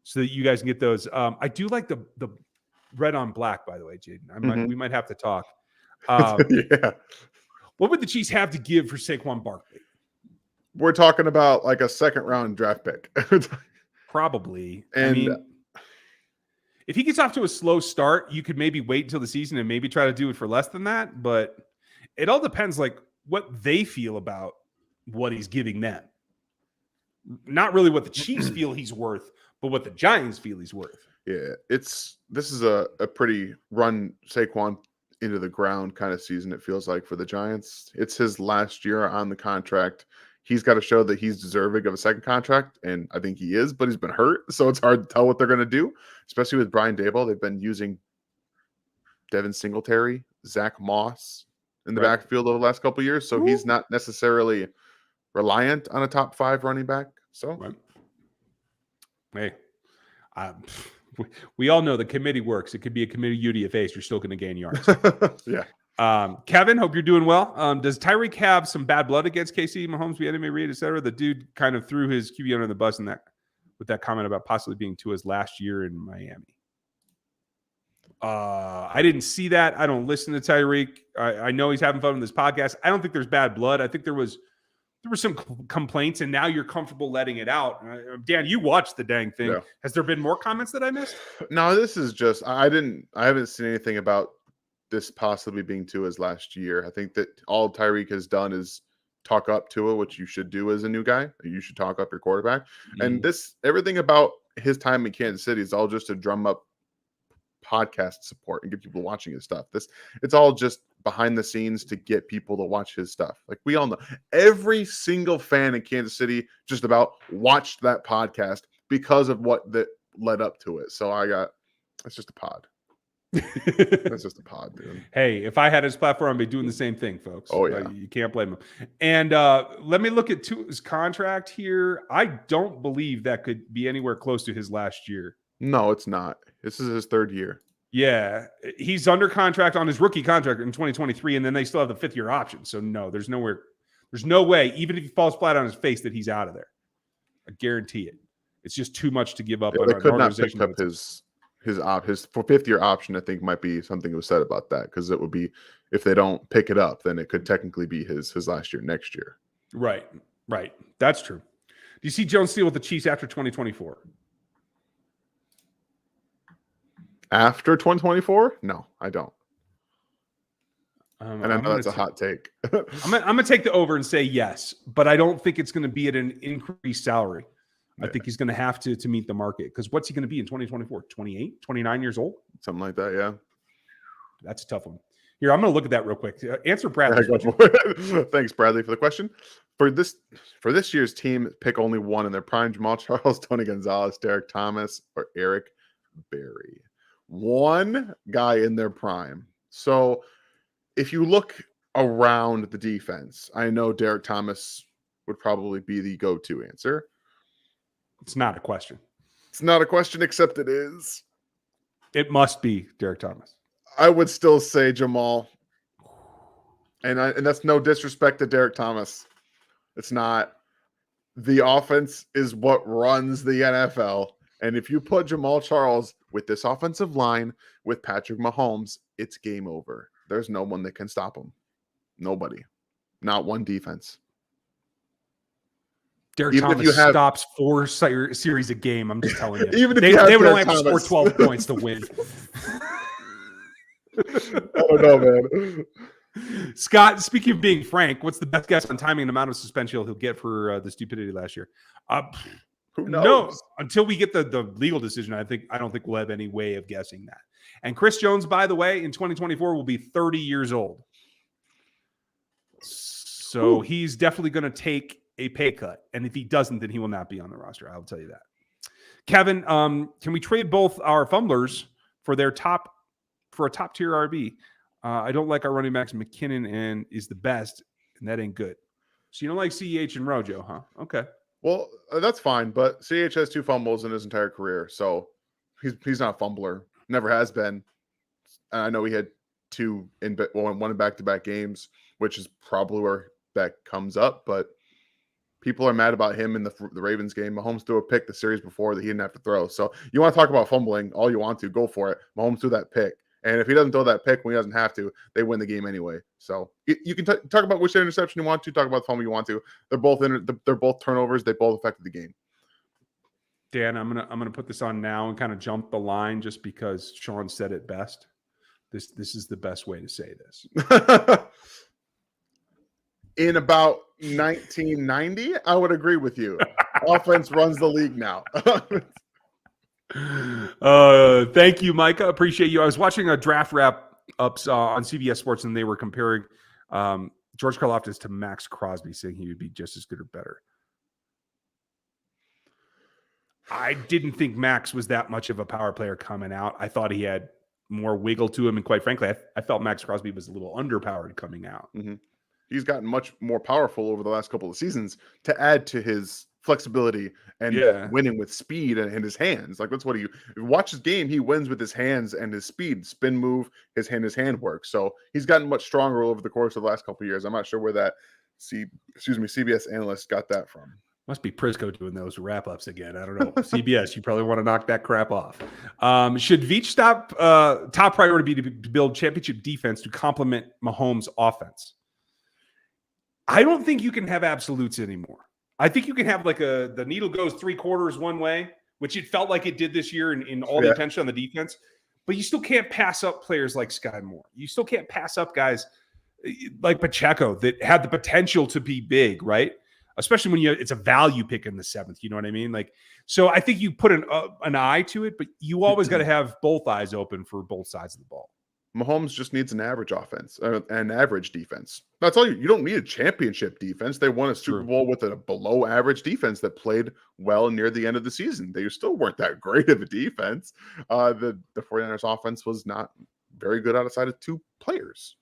so that you guys can get those. I do like the red on black, by the way, Jaden. We might have to talk. Yeah. What would the Chiefs have to give for Saquon Barkley? We're talking about like a second round draft pick. Probably. And I mean, if he gets off to a slow start, you could maybe wait until the season and maybe try to do it for less than that. But it all depends, like, what they feel about what he's giving them. Not really what the Chiefs feel he's worth, but what the Giants feel he's worth. Yeah, this is a pretty run Saquon into the ground kind of season, it feels like, for the Giants. It's his last year on the contract. He's got to show that he's deserving of a second contract, and I think he is, but he's been hurt, so it's hard to tell what they're going to do, especially with Brian Daboll. They've been using Devin Singletary, Zach Moss in the backfield over the last couple of years, so he's not necessarily reliant on a top 5 running back. So, hey, we all know the committee works. It could be a committee UDFA. You're still going to gain yards. Yeah. Kevin, hope you're doing well. Does Tyreek have some bad blood against KC, Mahomes, Anime Reed, et cetera? The dude kind of threw his QB under the bus with that comment about possibly being Tua's last year in Miami. I didn't see that. I don't listen to Tyreek. I know he's having fun with this podcast. I don't think there's bad blood. I think there were some complaints, and now you're comfortable letting it out. Dan, you watched the dang thing. Yeah. Has there been more comments that I missed? No, this is just I haven't seen anything about this possibly being Tua's last year. I think that all Tyreek has done is talk up Tua, which you should do as a new guy. You should talk up your quarterback. And everything about his time in Kansas City is all just to drum up podcast support and get people watching his stuff. It's all just behind the scenes to get people to watch his stuff. Like, we all know, every single fan in Kansas City just about watched that podcast because of what that led up to it. So it's just a pod. That's just a pod, dude. Hey, if I had his platform, I'd be doing the same thing, folks. Oh, yeah. You can't blame him. And let me look at his contract here. I don't believe that could be anywhere close to his last year. No, it's not. This is his 3rd year. Yeah. He's under contract on his rookie contract in 2023, and then they still have the 5th-year option. So, no, there's no way, even if he falls flat on his face, that he's out of there. I guarantee it. It's just too much to give up. Yeah, they could not pick up his 5th-year option. I think might be something that was said about that, because it would be, if they don't pick it up, then it could technically be his last year next year. Right. That's true. Do you see Jones Steele with the Chiefs after 2024? After 2024? No, I don't. And I know that's a hot take. I'm gonna take the over and say yes, but I don't think it's going to be at an increased salary. I think he's going to have to meet the market, because what's he going to be in 2024? 28, 29 years old? Something like that, yeah. That's a tough one. Here, I'm going to look at that real quick. Answer Bradley. Thanks, Bradley, for the question. For this year's team, pick only one in their prime: Jamal Charles, Tony Gonzalez, Derek Thomas, or Eric Berry. One guy in their prime. So if you look around the defense, I know Derek Thomas would probably be the go-to answer. It's not a question. It's not a question, except it is. It must be Derek Thomas. I would still say Jamal. And that's no disrespect to Derek Thomas. It's not. The offense is what runs the NFL. And if you put Jamal Charles with this offensive line, with Patrick Mahomes, it's game over. There's no one that can stop him. Nobody. Not one defense. Derek Thomas stops 4 series a game. I'm just telling you. Even if they would only have to score 12 points to win. I don't know, man. Scott, speaking of being frank, what's the best guess on timing and amount of suspension he'll get for the stupidity last year? Who knows? No, until we get the legal decision, I don't think we'll have any way of guessing that. And Chris Jones, by the way, in 2024 will be 30 years old. So he's definitely going to take a pay cut. And if he doesn't, then he will not be on the roster. I'll tell you that. Kevin, can we trade both our fumblers for a top tier RB? I don't like our running backs. McKinnon and is the best, and that ain't good. So you don't like CEH and Rojo, huh? Okay. Well, that's fine, but CH has 2 fumbles in his entire career, so he's not a fumbler. Never has been. And I know he had 2 one in back-to-back games, which is probably where that comes up, but People are mad about him in the Ravens game. Mahomes threw a pick the series before that he didn't have to throw. So you want to talk about fumbling all you want to, go for it. Mahomes threw that pick. And if he doesn't throw that pick when he doesn't have to, they win the game anyway. So you can talk about which interception you want to, talk about the fumble you want to. They're both turnovers. They both affected the game. Dan, I'm gonna put this on now and kind of jump the line just because Sean said it best. This is the best way to say this. In about 1990, I would agree with you. Offense runs the league now. Thank you, Micah. Appreciate you. I was watching a draft wrap-ups on CBS Sports, and they were comparing George Karlaftis to Maxx Crosby, saying he would be just as good or better. I didn't think Max was that much of a power player coming out. I thought he had more wiggle to him, and quite frankly, I felt Maxx Crosby was a little underpowered coming out. Mm-hmm. He's gotten much more powerful over the last couple of seasons to add to his flexibility and winning with speed and his hands. Like that's what if you watch his game, he wins with his hands and his speed, spin move, his hand work. So he's gotten much stronger over the course of the last couple of years. I'm not sure where that CBS analyst got that from. Must be Prisco doing those wrap-ups again. I don't know. CBS, you probably want to knock that crap off. Should Veach top priority be to build championship defense to complement Mahomes' offense? I don't think you can have absolutes anymore. I think you can have like the needle goes 3/4 one way, which it felt like it did this year in all the attention on the defense. But you still can't pass up players like Sky Moore. You still can't pass up guys like Pacheco that had the potential to be big, right? Especially when it's a value pick in the 7th. You know what I mean? Like, so I think you put an eye to it, but you always got to have both eyes open for both sides of the ball. Mahomes just needs an average offense, an average defense. That's all you don't need a championship defense. They won a Super Bowl with a below average defense that played well near the end of the season. They still weren't that great of a defense. The 49ers offense was not very good outside of 2 players.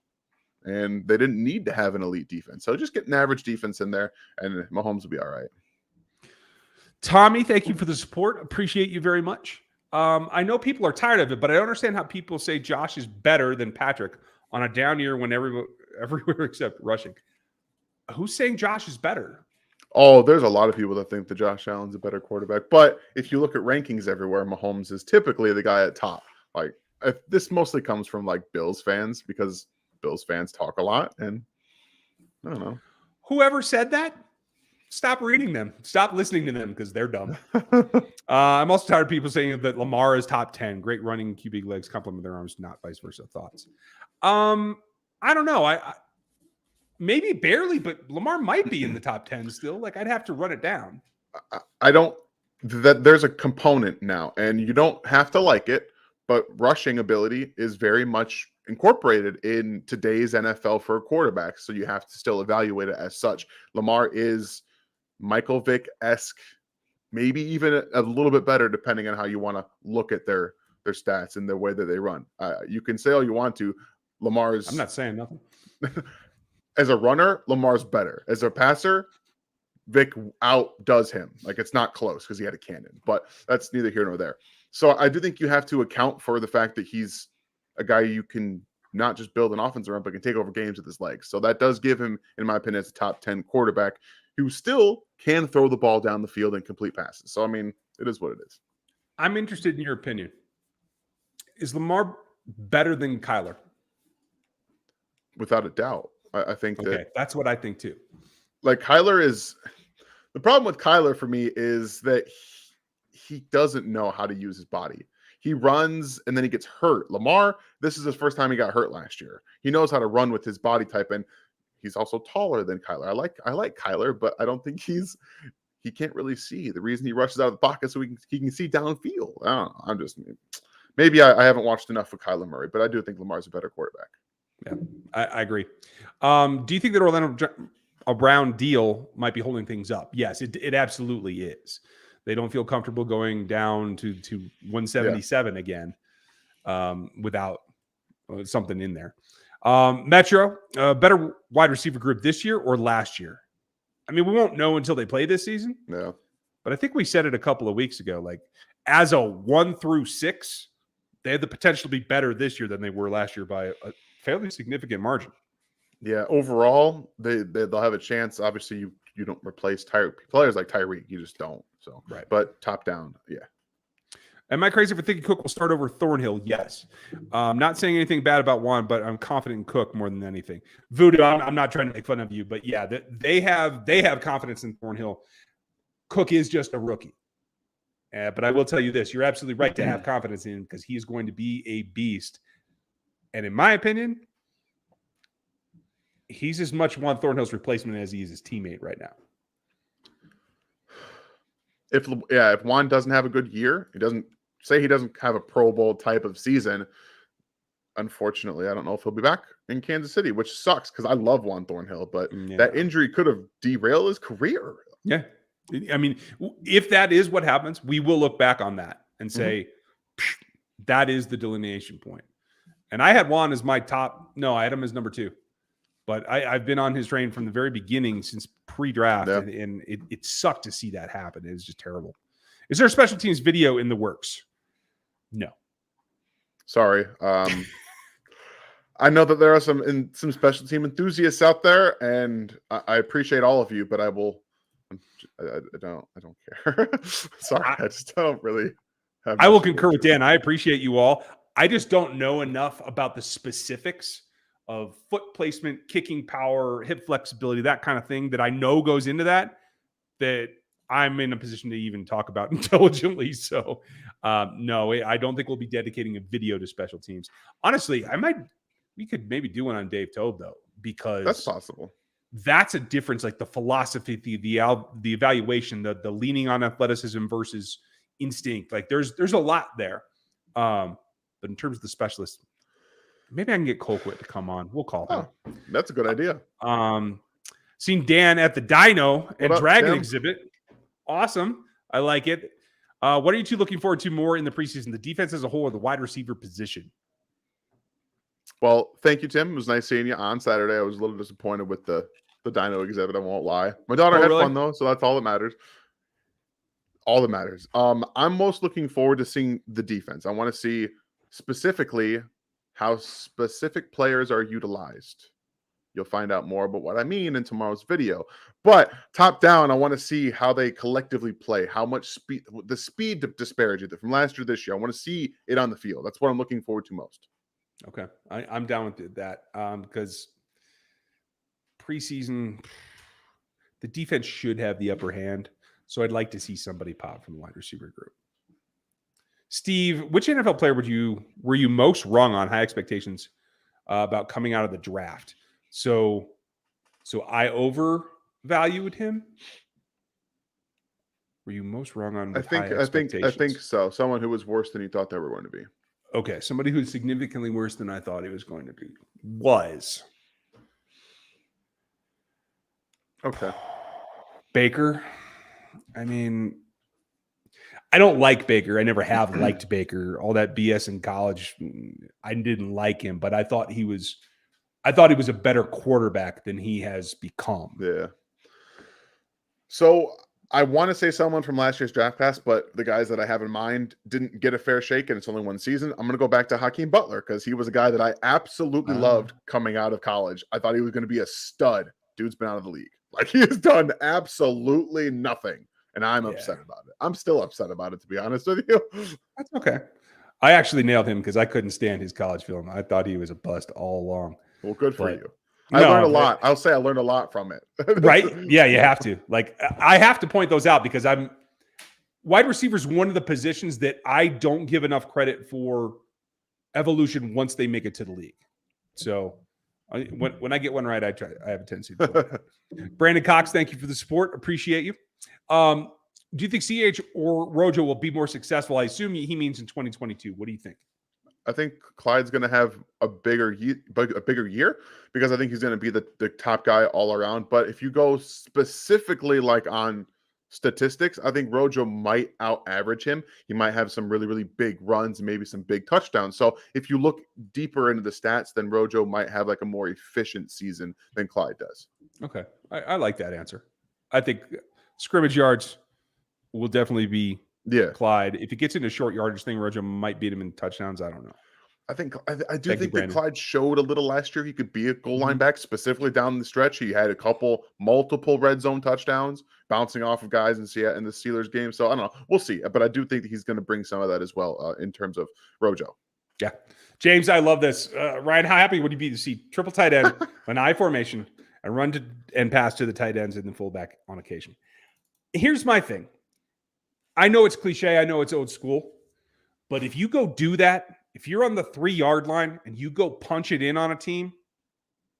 And they didn't need to have an elite defense. So just get an average defense in there, and Mahomes will be all right. Tommy, thank you for the support. Appreciate you very much. I know people are tired of it, but I don't understand how people say Josh is better than Patrick on a down year when everywhere except rushing. Who's saying Josh is better? Oh, there's a lot of people that think that Josh Allen's a better quarterback. But if you look at rankings everywhere, Mahomes is typically the guy at top. Like this mostly comes from like Bills fans because Bills fans talk a lot, and I don't know. Whoever said that, stop reading them. Stop listening to them because they're dumb. I'm also tired of people saying that Lamar is top 10. Great running, QB legs, complement their arms, not vice versa. Thoughts? I don't know. I maybe barely, but Lamar might be in the top 10 still. Like I'd have to run it down. I don't. That there's a component now, and you don't have to like it, but rushing ability is very much incorporated in today's NFL for a quarterback. So you have to still evaluate it as such. Lamar is Michael Vick-esque, maybe even a little bit better, depending on how you want to look at their stats and the way that they run. You can say all you want to. Lamar's. I'm not saying nothing. As a runner, Lamar's better. As a passer, Vick outdoes him. Like it's not close because he had a cannon, but that's neither here nor there. So I do think you have to account for the fact that he's a guy you can not just build an offense around, but can take over games with his legs. So that does give him, in my opinion, as a top 10 quarterback who still can throw the ball down the field and complete passes. So, I mean, it is what it is. I'm interested in your opinion. Is Lamar better than Kyler? Without a doubt. I think that's what I think too. Like Kyler is – the problem with Kyler for me is that he doesn't know how to use his body. He runs and then he gets hurt. Lamar, this is his first time he got hurt last year. He knows how to run with his body type, and he's also taller than Kyler. I like Kyler, but I don't think he can't really see. The reason he rushes out of the pocket so he can see downfield. I don't know. Maybe I haven't watched enough of Kyler Murray, but I do think Lamar's a better quarterback. Yeah, I agree. Do you think that Orlando Brown deal might be holding things up? Yes, it absolutely is. They don't feel comfortable going down to 177 again without something in there. Metro, better wide receiver group this year or last year? I mean, we won't know until they play this season. Yeah. But I think we said it a couple of weeks ago. Like, as a 1 through 6, they had the potential to be better this year than they were last year by a fairly significant margin. Yeah, overall, they'll have a chance. Obviously, you don't replace players like Tyreek. You just don't. So, right. But top down, yeah. Am I crazy for thinking Cook will start over Thornhill? Yes. Not saying anything bad about Juan, but I'm confident in Cook more than anything. Voodoo, I'm not trying to make fun of you, but yeah, they have confidence in Thornhill. Cook is just a rookie. But I will tell you this, you're absolutely right to have confidence in him because he is going to be a beast. And in my opinion, he's as much Juan Thornhill's replacement as he is his teammate right now. If Juan doesn't have a good year, he doesn't have a Pro Bowl type of season. Unfortunately, I don't know if he'll be back in Kansas City, which sucks because I love Juan Thornhill, but that injury could have derailed his career. Yeah. I mean, if that is what happens, we will look back on that and say, that is the delineation point. And I had Juan as my top. No, I had him as number 2. But I've been on his train from the very beginning since pre-draft, and it sucked to see that happen. It was just terrible. Is there a special teams video in the works? No. Sorry. I know that there are some special team enthusiasts out there, and I appreciate all of you, but I don't care. Sorry, I just don't really have. I will concur with Dan. I appreciate you all. I just don't know enough about the specifics of foot placement, kicking power, hip flexibility, that kind of thing that I know goes into that I'm in a position to even talk about intelligently. So no, I don't think we'll be dedicating a video to special teams. Honestly, we could maybe do one on Dave Tobe though, because that's possible. That's a difference. Like the philosophy, the evaluation, the leaning on athleticism versus instinct. Like there's a lot there. But in terms of the specialists, maybe I can get Colquitt to come on. We'll call him. That's a good idea. Seen Dan at the Dino and Dragon Sam? exhibit. Awesome. I like it. What are you two looking forward to more in the preseason? The defense as a whole or the wide receiver position? Well, thank you, Tim. It was nice seeing you on Saturday. I was a little disappointed with the Dino exhibit. I won't lie. My daughter had fun though, so that's all that matters. All that matters. I'm most looking forward to seeing the defense. I want to see specifically how specific players are utilized. You'll find out more about what I mean in tomorrow's video. But top down, I want to see how they collectively play, how much speed, the speed disparity from last year to this year. I want to see it on the field. That's what I'm looking forward to most. Okay. I'm down with that because preseason, the defense should have the upper hand. So I'd like to see somebody pop from the wide receiver group. Steve, which NFL player were you most wrong on high expectations about coming out of the draft? So I overvalued him. Were you most wrong on? I think so. Someone who was worse than you thought they were going to be. Okay, somebody who's significantly worse than I thought he was going to be was. Okay. Baker. I mean, I don't like Baker. I never have liked Baker. All that BS in college, I didn't like him, but I thought he was a better quarterback than he has become. Yeah. So I want to say someone from last year's draft class, but the guys that I have in mind didn't get a fair shake, and it's only one season. I'm going to go back to Hakeem Butler because he was a guy that I absolutely loved coming out of college. I thought he was going to be a stud. Dude's been out of the league. Like, he has done absolutely nothing, and I'm upset about it. I'm still upset about it, to be honest with you. That's okay. I actually nailed him because I couldn't stand his college film. I thought he was a bust all along. Well, good for you. I learned a lot. I'll say I learned a lot from it. Right? Yeah, you have to. Like, I have to point those out because wide receiver is one of the positions that I don't give enough credit for evolution once they make it to the league. So when I get one right, I have a tendency to Brandon Cox, thank you for the support. Appreciate you. Do you think CH or Rojo will be more successful? I assume he means in 2022. What do you think? I think Clyde's going to have a bigger year because I think he's going to be the top guy all around. But if you go specifically like on statistics, I think Rojo might out average him. He might have some really, really big runs and maybe some big touchdowns. So if you look deeper into the stats, then Rojo might have like a more efficient season than Clyde does. Okay. I like that answer. I think scrimmage yards will definitely be Clyde. If he gets into short yardage thing, Rojo might beat him in touchdowns. I don't know. I do think that Clyde showed a little last year. He could be a goal line Mm-hmm. back, specifically down the stretch. He had multiple red zone touchdowns bouncing off of guys in the Steelers game. So I don't know. We'll see. But I do think that he's going to bring some of that as well in terms of Rojo. Yeah. James, I love this. Ryan, how happy would you be to see triple tight end, an I formation, and run to and pass to the tight ends and the fullback on occasion? Here's my thing. I know it's cliche. I know it's old school. But if you go do that, if you're on the 3-yard line and you go punch it in on a team,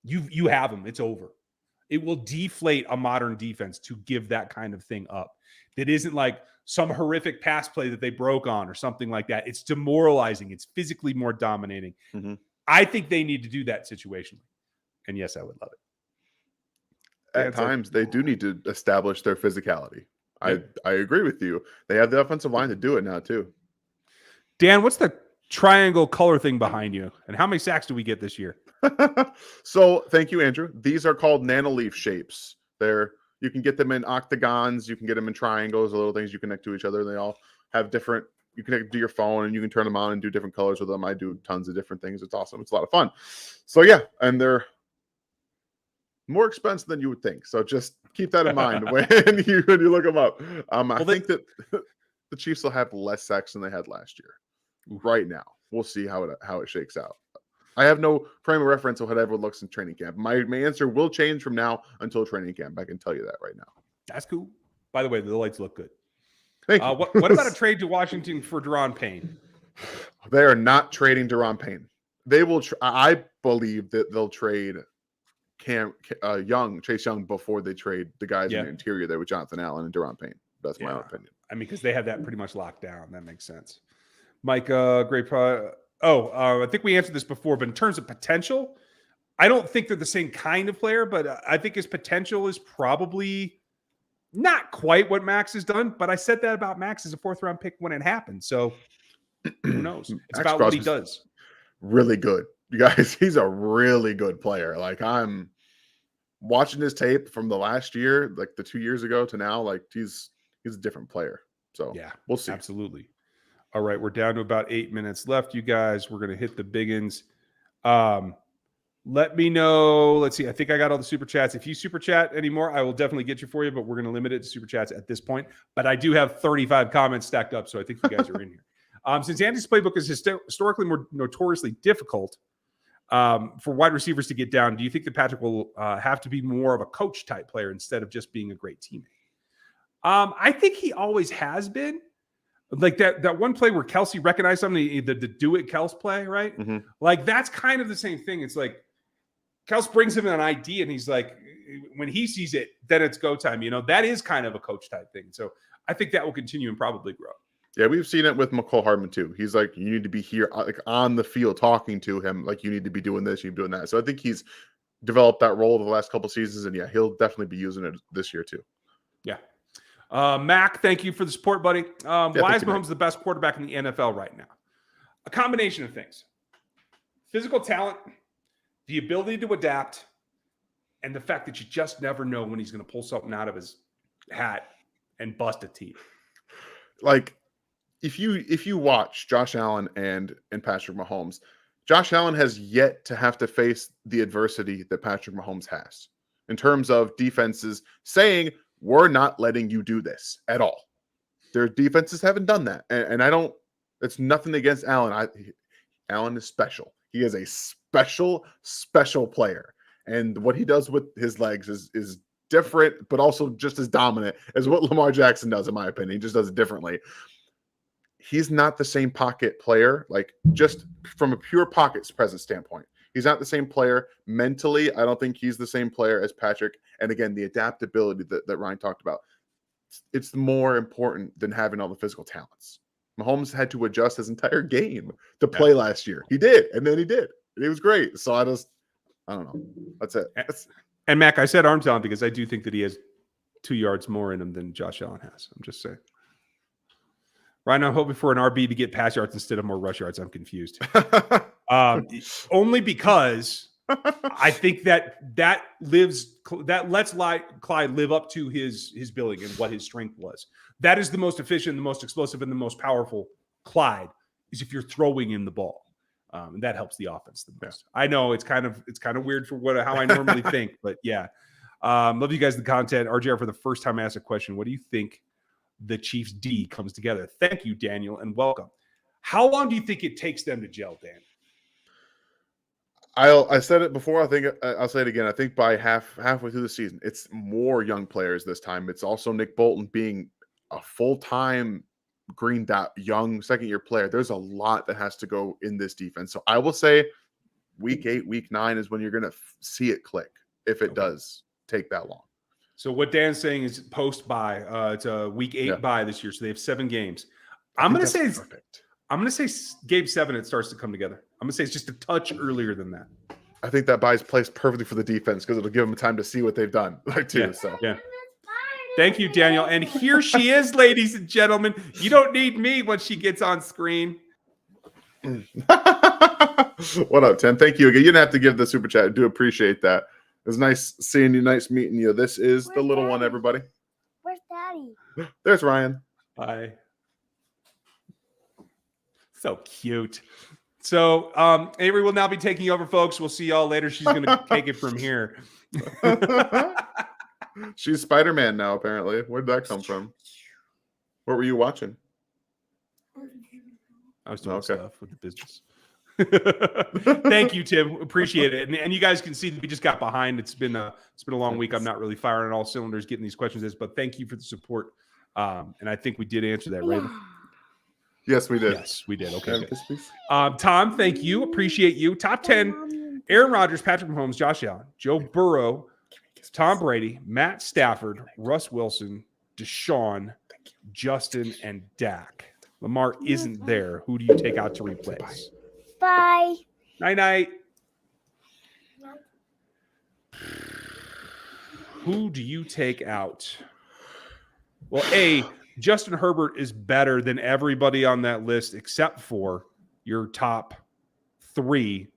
you have them. It's over. It will deflate a modern defense to give that kind of thing up. That isn't like some horrific pass play that they broke on or something like that. It's demoralizing. It's physically more dominating. Mm-hmm. I think they need to do that situationally. And yes, I would love it. At times, they do need to establish their physicality. Yep. I agree with you. They have the offensive line to do it now, too. Dan, what's the triangle color thing behind you? And how many sacks do we get this year? So, thank you, Andrew. These are called nanoleaf shapes. You can get them in octagons. You can get them in triangles, little things you connect to each other. They all have different, you connect to your phone and you can turn them on and do different colors with them. I do tons of different things. It's awesome. It's a lot of fun. So, yeah, and they're more expensive than you would think. So just keep that in mind when you look them up. I think that the Chiefs will have less sacks than they had last year. Right now, we'll see how it shakes out. I have no frame of reference of whatever it looks in training camp. My answer will change from now until training camp. I can tell you that right now. That's cool. By the way, the lights look good. Thank you. What about a trade to Washington for Daron Payne? They are not trading Daron Payne. They will. I believe that they'll trade Chase Young before they trade the guys in the interior there with Jonathan Allen and Daron Payne. That's my own opinion. I mean, because they have that pretty much locked down. That makes sense. Mike, great. I think we answered this before, but in terms of potential, I don't think they're the same kind of player, but I think his potential is probably not quite what Maxx has done. But I said that about Maxx as a 4th-round pick when it happened. So who knows? It's about what he does. Really good. You guys, he's a really good player. Like, I'm watching his tape from the last year, like the 2 years ago to now, like he's a different player. So yeah, we'll see. Absolutely. All right, we're down to about 8 minutes left, you guys. We're going to hit the big ins. Let me know. Let's see. I think I got all the super chats. If you super chat anymore, I will definitely get you for you, but we're going to limit it to super chats at this point. But I do have 35 comments stacked up, so I think you guys are in here. Since Andy's playbook is historically more notoriously difficult for wide receivers to get down, do you think that Patrick will have to be more of a coach type player instead of just being a great teammate? I think he always has been. Like that one play where Kelsey recognized something, the do it Kels play, right? Mm-hmm. Like that's kind of the same thing. It's like Kels brings him an idea and he's like, when he sees it, then it's go time. You know, that is kind of a coach type thing. So I think that will continue and probably grow. Yeah, we've seen it with McCole Hardman too. He's like, you need to be here, like on the field, talking to him. Like, you need to be doing this, you need to be doing that. So I think he's developed that role over the last couple of seasons, and yeah, he'll definitely be using it this year too. Yeah. Mac, thank you for the support, buddy. Why is Mahomes the best quarterback in the NFL right now? A combination of things: physical talent, the ability to adapt, and the fact that you just never know when he's going to pull something out of his hat and bust a team. Like, if you watch Josh Allen and Patrick Mahomes, Josh Allen has yet to have to face the adversity that Patrick Mahomes has in terms of defenses saying, we're not letting you do this at all. Their defenses haven't done that. And I don't, it's nothing against Allen. Allen is special. He is a special player. And what he does with his legs is different, but also just as dominant as what Lamar Jackson does, in my opinion. He just does it differently. He's not the same pocket player, like just from a pure pocket presence standpoint. He's not the same player mentally. I don't think he's the same player as Patrick. And again, the adaptability that Ryan talked about, it's more important than having all the physical talents. Mahomes had to adjust his entire game to play last year. He did, and then he did. And it was great. So I don't know. That's it. And Mac, I said arm talent because I do think that he has 2 yards more in him than Josh Allen has. I'm just saying. Ryan, I'm hoping for an RB to get pass yards instead of more rush yards. I'm confused. Only because I think that lets Clyde live up to his billing and what his strength was. That is the most efficient, the most explosive, and the most powerful Clyde is if you're throwing him the ball. And that helps the offense the most. I know it's kind of weird for how I normally think, but yeah. Love you guys, the content. RJR, for the first time I asked a question, what do you think the Chiefs D comes together? Thank you, Daniel, and welcome. How long do you think it takes them to gel, Dan? I said it before. I think I'll say it again. I think by halfway through the season, it's more young players this time. It's also Nick Bolton being a full-time green dot young second-year player. There's a lot that has to go in this defense. So I will say week 8, week 9 is when you're going to see it click if it does take that long. So what Dan's saying is post bye. It's a week 8 bye this year, so they have 7 games. I'm going to say perfect. I'm going to say game 7 it starts to come together. I'm going to say it's just a touch earlier than that. I think that buys placed perfectly for the defense because it'll give them time to see what they've done. Yeah. Thank you, Daniel. And here she is, ladies and gentlemen. You don't need me when she gets on screen. What up, Tim? Thank you again. You didn't have to give the super chat. I do appreciate that. It was nice seeing you. Nice meeting you. This is the little one, everybody. Where's Daddy? There's Ryan. Hi. So cute. So Avery will now be taking over, folks. We'll see y'all later. She's going to take it from here. She's Spider-Man now, apparently. Where'd that come from? What were you watching? I was doing stuff with the business. Thank you, Tim. Appreciate it. And you guys can see that we just got behind. It's been a long week. I'm not really firing on all cylinders getting these questions, but thank you for the support. And I think we did answer that, right? Yes, we did. Yes, we did. Okay. Tom, thank you. Appreciate you. Top 10, Aaron Rodgers, Patrick Mahomes, Josh Allen, Joe Burrow, Tom Brady, Matt Stafford, Russ Wilson, Deshaun, Justin, and Dak. Lamar isn't there. Who do you take out to replace? Bye. Night-night. Who do you take out? Well, Justin Herbert is better than everybody on that list except for your top 3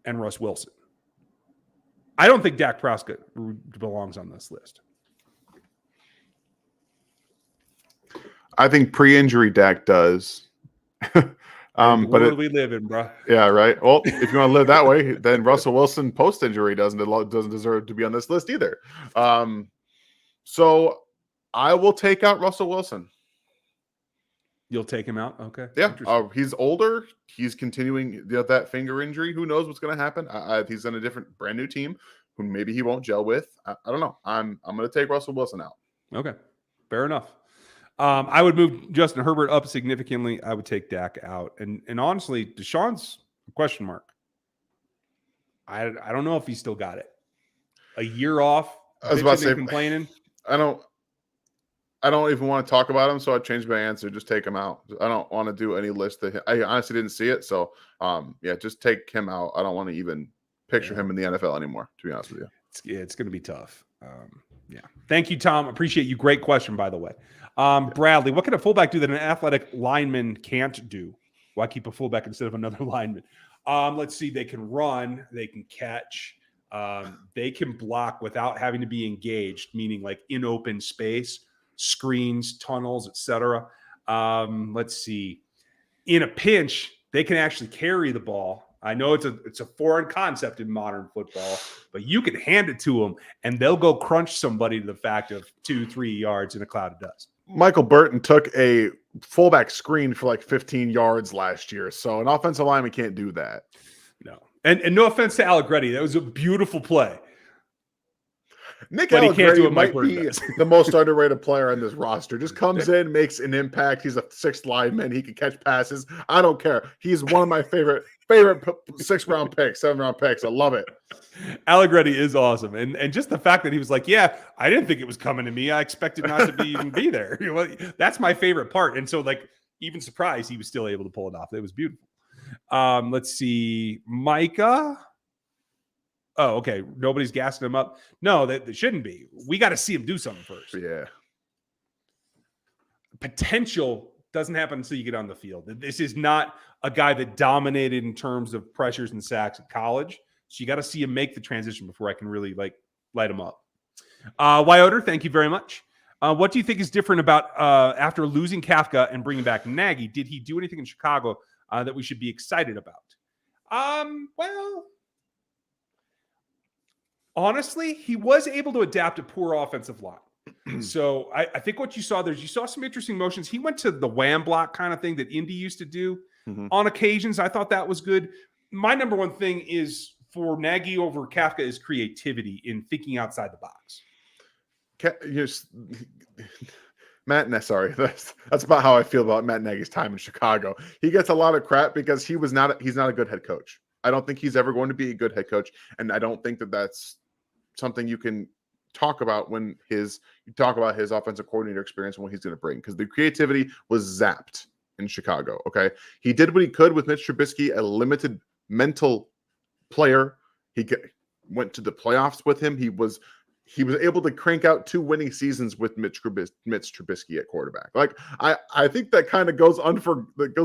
and Russ Wilson. I don't think Dak Prescott belongs on this list. I think pre-injury Dak does. But we live in, bro. Yeah, right. Well, if you want to live that way, then Russell Wilson post-injury doesn't deserve to be on this list either. So I will take out Russell Wilson. You'll take him out? Okay. Yeah. He's older. He's continuing that finger injury. Who knows what's going to happen? He's on a brand new team who maybe he won't gel with. I don't know. I'm going to take Russell Wilson out. Okay. Fair enough. I would move Justin Herbert up significantly. I would take Dak out. And honestly, Deshaun's a question mark. I don't know if he still got it. A year off. I was about to say, complaining. I don't even want to talk about him, so I changed my answer. Just take him out. I don't want to do any list. I honestly didn't see it, so just take him out. I don't want to even picture him in the NFL anymore, to be honest with you. It's going to be tough. Thank you, Tom. Appreciate you. Great question, by the way. Bradley, what can a fullback do that an athletic lineman can't do? Why keep a fullback instead of another lineman? Let's see. They can run. They can catch. They can block without having to be engaged, meaning like in open space, screens, tunnels, etc. Let's see. In a pinch, they can actually carry the ball. I know it's a foreign concept in modern football, but you can hand it to them and they'll go crunch somebody to the fact of 2-3 yards in a cloud of dust. Michael Burton took a fullback screen for like 15 yards last year, so an offensive lineman can't do that. No. And no offense to Allegretti, that was a beautiful play. Nick Allegretti might be the most underrated player on this roster. Just comes in, makes an impact. He's a 6th lineman. He can catch passes. I don't care. He's one of my favorite 6th-round picks, 7th-round picks. I love it. Allegretti is awesome. And just the fact that he was like, yeah, I didn't think it was coming to me. I expected not to even be there. That's my favorite part. And so, like, even surprised he was still able to pull it off. It was beautiful. Let's see. Micah. Oh, okay. Nobody's gassing him up. No, they shouldn't be. We got to see him do something first. Yeah. Potential doesn't happen until you get on the field. This is not a guy that dominated in terms of pressures and sacks at college. So you got to see him make the transition before I can really light him up. Wyoder, thank you very much. What do you think is different about after losing Kafka and bringing back Nagy? Did he do anything in Chicago that we should be excited about? Well, honestly, he was able to adapt a poor offensive line. So I think what you saw there is you saw some interesting motions. He went to the wham block kind of thing that Indy used to do on occasions. I thought that was good. My number one thing is for Nagy over Kafka is creativity in thinking outside the box. That's about how I feel about Matt Nagy's time in Chicago. He gets a lot of crap because he's not a good head coach. I don't think he's ever going to be a good head coach, and I don't think that that's something you can talk about when you talk about his offensive coordinator experience and what he's going to bring, because the creativity was zapped in Chicago. Okay, he did what he could with Mitch Trubisky, a limited mental player. He went to the playoffs with him. He was able to crank out 2 winning seasons with Mitch Trubisky at quarterback. Like I think that kind of goes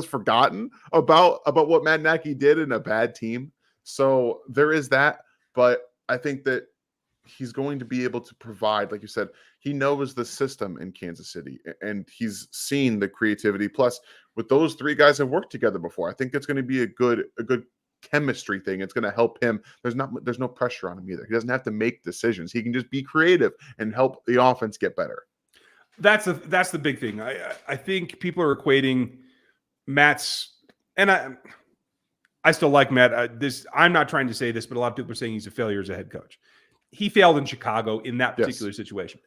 forgotten about what Matt Nagy did in a bad team. So there is that, but I think that he's going to be able to provide, like you said, he knows the system in Kansas City and he's seen the creativity. Plus, with those 3 guys have worked together before, I think it's going to be a good chemistry thing. It's going to help him. There's no pressure on him either. He doesn't have to make decisions. He can just be creative and help the offense get better. That's the big thing. I think people are equating Matt's, and I still like Matt. I'm not trying to say this, but a lot of people are saying he's a failure as a head coach. He failed in Chicago in that particular situation.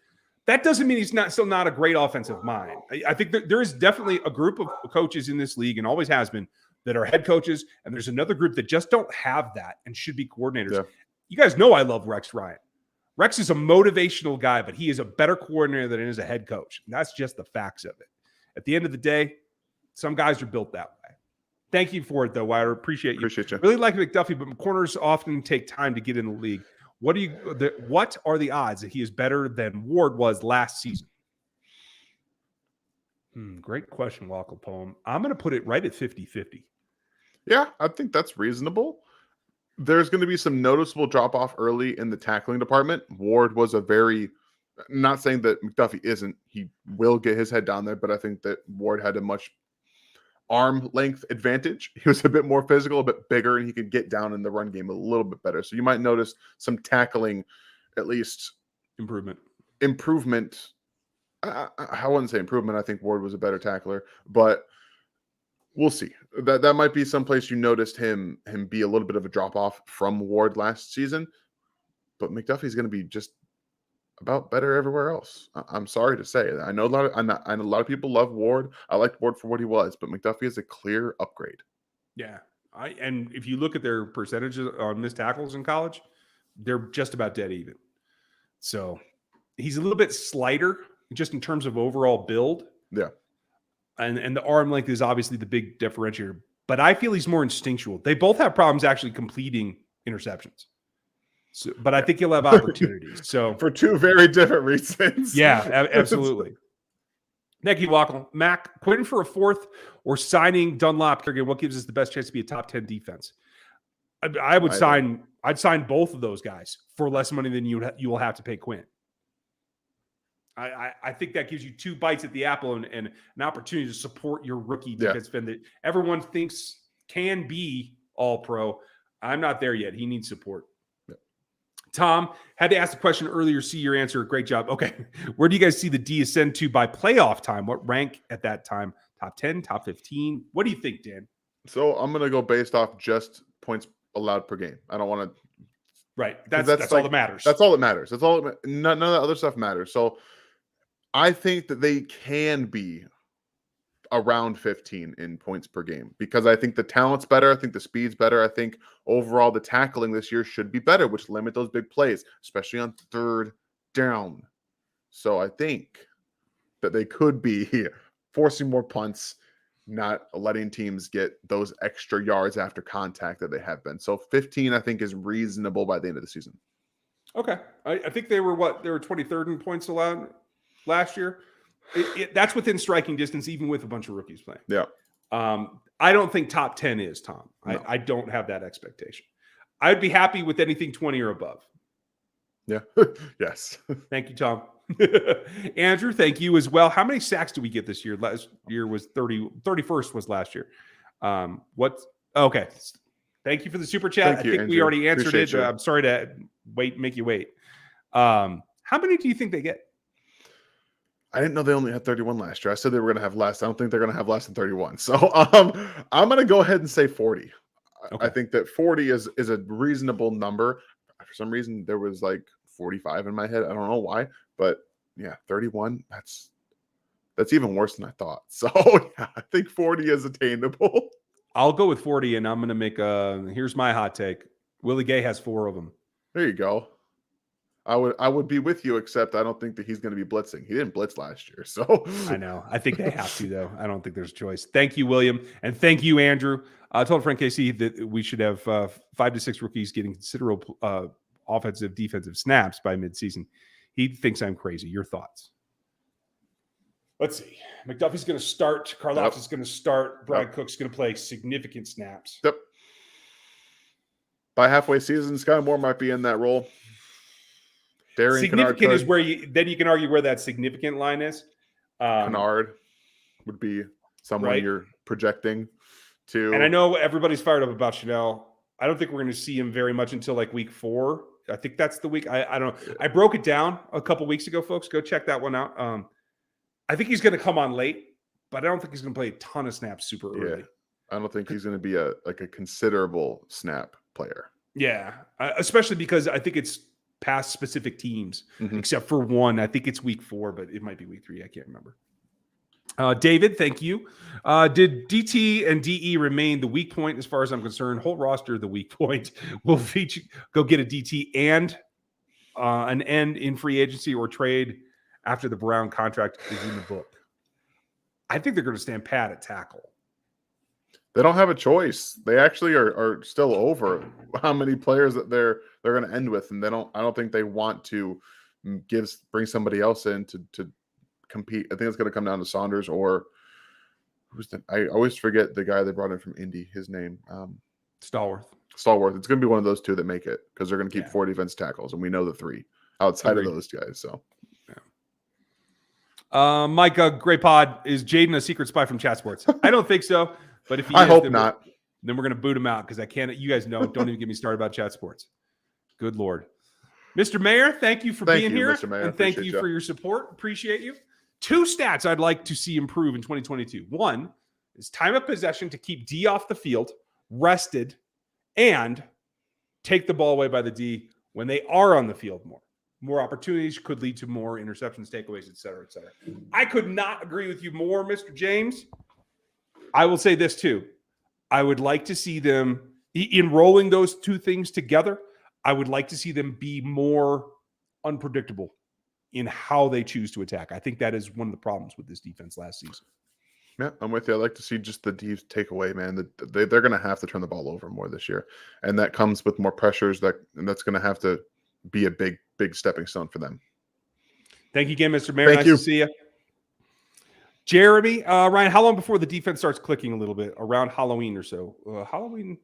That doesn't mean he's still not a great offensive mind. I think that there is definitely a group of coaches in this league, and always has been, that are head coaches, and there's another group that just don't have that and should be coordinators. Yeah. You guys know I love Rex Ryan. Rex is a motivational guy, but he is a better coordinator than he is a head coach. And that's just the facts of it. At the end of the day, some guys are built that way. Thank you for it, though, Wyatt. Appreciate you. Really like McDuffie, but corners often take time to get in the league. What are the odds that he is better than Ward was last season? Great question, Walker Poem. I'm going to put it right at 50-50. Yeah, I think that's reasonable. There's going to be some noticeable drop-off early in the tackling department. Ward was not saying that McDuffie isn't. He will get his head down there, but I think that Ward had a much arm length advantage. He was a bit more physical, a bit bigger, and he could get down in the run game a little bit better. So you might notice some tackling, at least improvement. I wouldn't say improvement. I think Ward was a better tackler, but we'll see. That might be someplace you noticed him be a little bit of a drop off from Ward last season. But McDuffie's going to be just about better everywhere else. I'm sorry to say. I know a lot of people love Ward. I liked Ward for what he was, but McDuffie is a clear upgrade. Yeah, and if you look at their percentages on missed tackles in college, they're just about dead even. So he's a little bit slighter just in terms of overall build. Yeah. And the arm length is obviously the big differentiator, but I feel he's more instinctual. They both have problems actually completing interceptions. So, but I think he'll have opportunities. So for 2 very different reasons. Yeah, absolutely. Nicky Wackle, Mac, Quinn for a 4th or signing Dunlop. Again, what gives us the best chance to be a top 10 defense? I'd sign both of those guys for less money than you will have to pay Quinn. I think that gives you 2 bites at the apple and an opportunity to support your rookie defense fan that everyone thinks can be all pro. I'm not there yet. He needs support. Tom had to ask the question earlier. See your answer. Great job. Okay. Where do you guys see the D ascend to by playoff time? What rank at that time? Top 10, top 15? What do you think, Dan? So I'm going to go based off just points allowed per game. I don't want to. Right. That's all that matters. That's all that matters. None of the other stuff matters. So I think that they can be around 15 in points per game because I think the talent's better. I think the speed's better. I think overall the tackling this year should be better, which limit those big plays, especially on 3rd down. So I think that they could be forcing more punts, not letting teams get those extra yards after contact that they have been. So 15, I think, is reasonable by the end of the season. Okay. I think they were 23rd in points allowed last year. That's within striking distance, even with a bunch of rookies playing. Yeah. I don't think top 10 is, Tom. No. I don't have that expectation. I'd be happy with anything 20 or above. Yeah. Yes. Thank you, Tom. Andrew, thank you as well. How many sacks do we get this year? Last year was 31st was last year. Okay. Thank you for the super chat. Thank you, I think we Andrew. already answered Appreciate it. you. I'm sorry to make you wait. How many do you think they get? I didn't know they only had 31 last year. I said they were going to have less. I don't think they're going to have less than 31. So I'm going to go ahead and say 40. Okay. I think that 40 is a reasonable number. For some reason, there was like 45 in my head. I don't know why, but yeah, 31. That's even worse than I thought. So yeah, I think 40 is attainable. I'll go with 40, and I'm going to make here's my hot take. Willie Gay has 4 of them. There you go. I would be with you, except I don't think that he's going to be blitzing. He didn't blitz last year, so I know. I think they have to, though. I don't think there's a choice. Thank you, William, and thank you, Andrew. I told Frank KC that we should have 5 to 6 rookies getting considerable offensive, defensive snaps by midseason. He thinks I'm crazy. Your thoughts? Let's see. McDuffie's going to start. Karlaftis is going to start. Brian Cook's going to play significant snaps. Yep. By halfway season, Sky Moore might be in that role. Darian Significant is where you can argue where that significant line is. Kennard would be someone you're projecting to. And I know everybody's fired up about Chanel. I don't think we're going to see him very much until like week 4. I think that's the week. I don't know. I broke it down a couple weeks ago, folks. Go check that one out. I think he's going to come on late, but I don't think he's going to play a ton of snaps super early. I don't think he's going to be a considerable snap player. Yeah, especially because I think it's past specific teams, except for one. I think it's week 4, but it might be week 3. I can't remember. David, thank you. Did DT and DE remain the weak point as far as I'm concerned? Whole roster, the weak point. Will feature go get a DT and an end in free agency or trade after the Brown contract is in the book? I think they're going to stand pat at tackle. They don't have a choice. They actually are still over how many players that they're going to end with, and I don't think they want to bring somebody else in to compete. I think it's going to come down to Saunders or I always forget the guy they brought in from Indy. His name, Stallworth. It's going to be one of those 2 that make it because they're going to keep 4 defense tackles, and we know the 3 outside of those guys. So. Mike, great pod. Is Jaden a secret spy from Chat Sports? I don't think so, but if he I is, hope then not. Then we're going to boot him out because I can't. You guys know. Don't even get me started about Chat Sports. Good Lord, Mr. Mayor, thank you for being here, Mr. Mayor. and thank you for your support. Appreciate you. 2 stats I'd like to see improve in 2022. One is time of possession to keep D off the field, rested, and take the ball away by the D when they are on the field more. More opportunities could lead to more interceptions, takeaways, et cetera, et cetera. I could not agree with you more, Mr. James. I will say this too. I would like to see them enrolling those 2 things together. I would like to see them be more unpredictable in how they choose to attack. I think that is one of the problems with this defense last season. Yeah, I'm with you. I like to see just the D's take away, man. They're going to have to turn the ball over more this year, and that comes with more pressures. And that's going to have to be a big stepping stone for them. Thank you again, Mr. Mayor. Nice to see you. Jeremy, Ryan, how long before the defense starts clicking a little bit? Around Halloween or so. Halloween,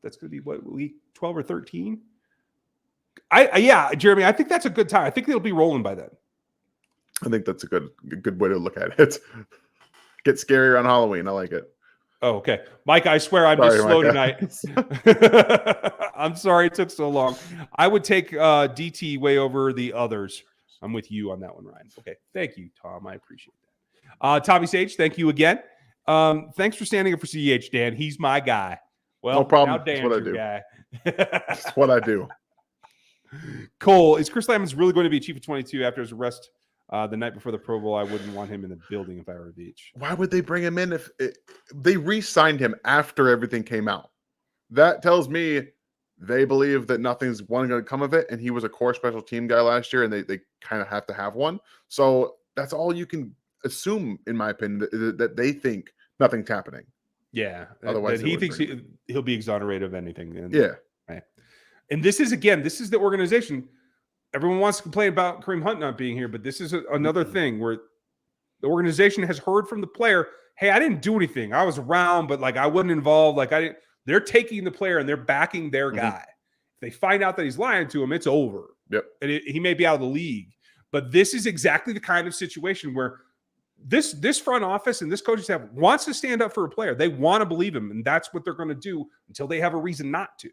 that's going to be what, week 12 or 13? Yeah, Jeremy, I think that's a good time. I think they'll be rolling by then. I think that's a good way to look at it. Get scarier on Halloween. I like it. Oh, okay. Mike, I swear I'm just slow tonight. I'm sorry it took so long. I would take DT way over the others. I'm with you on that one, Ryan. Okay. Thank you, Tom. I appreciate that. Tommy Sage, thank you again. Thanks for standing up for CEH, Dan. He's my guy. Well, no problem. Now Dan's That's what I do. Guy. That's what I do. Cole, is Chris Lammons really going to be a chief of 22 after his arrest the night before the Pro Bowl? I wouldn't want him in the building if I were Beach. Why would they bring him in if they re-signed him after everything came out? That tells me they believe that nothing's going to come of it, and he was a core special team guy last year, and they kind of have to have one. So that's all you can assume, in my opinion, that they think nothing's happening. Yeah. Otherwise, he thinks he'll be exonerated of anything. And, yeah. Right. And this is the organization. Everyone wants to complain about Kareem Hunt not being here, but this is another thing where the organization has heard from the player, hey, I didn't do anything. I was around, but I wasn't involved. They're taking the player and they're backing their guy. If they find out that he's lying to him, it's over. Yep. And he may be out of the league. But this is exactly the kind of situation where this front office and this coaching staff wants to stand up for a player. They want to believe him, and that's what they're going to do until they have a reason not to.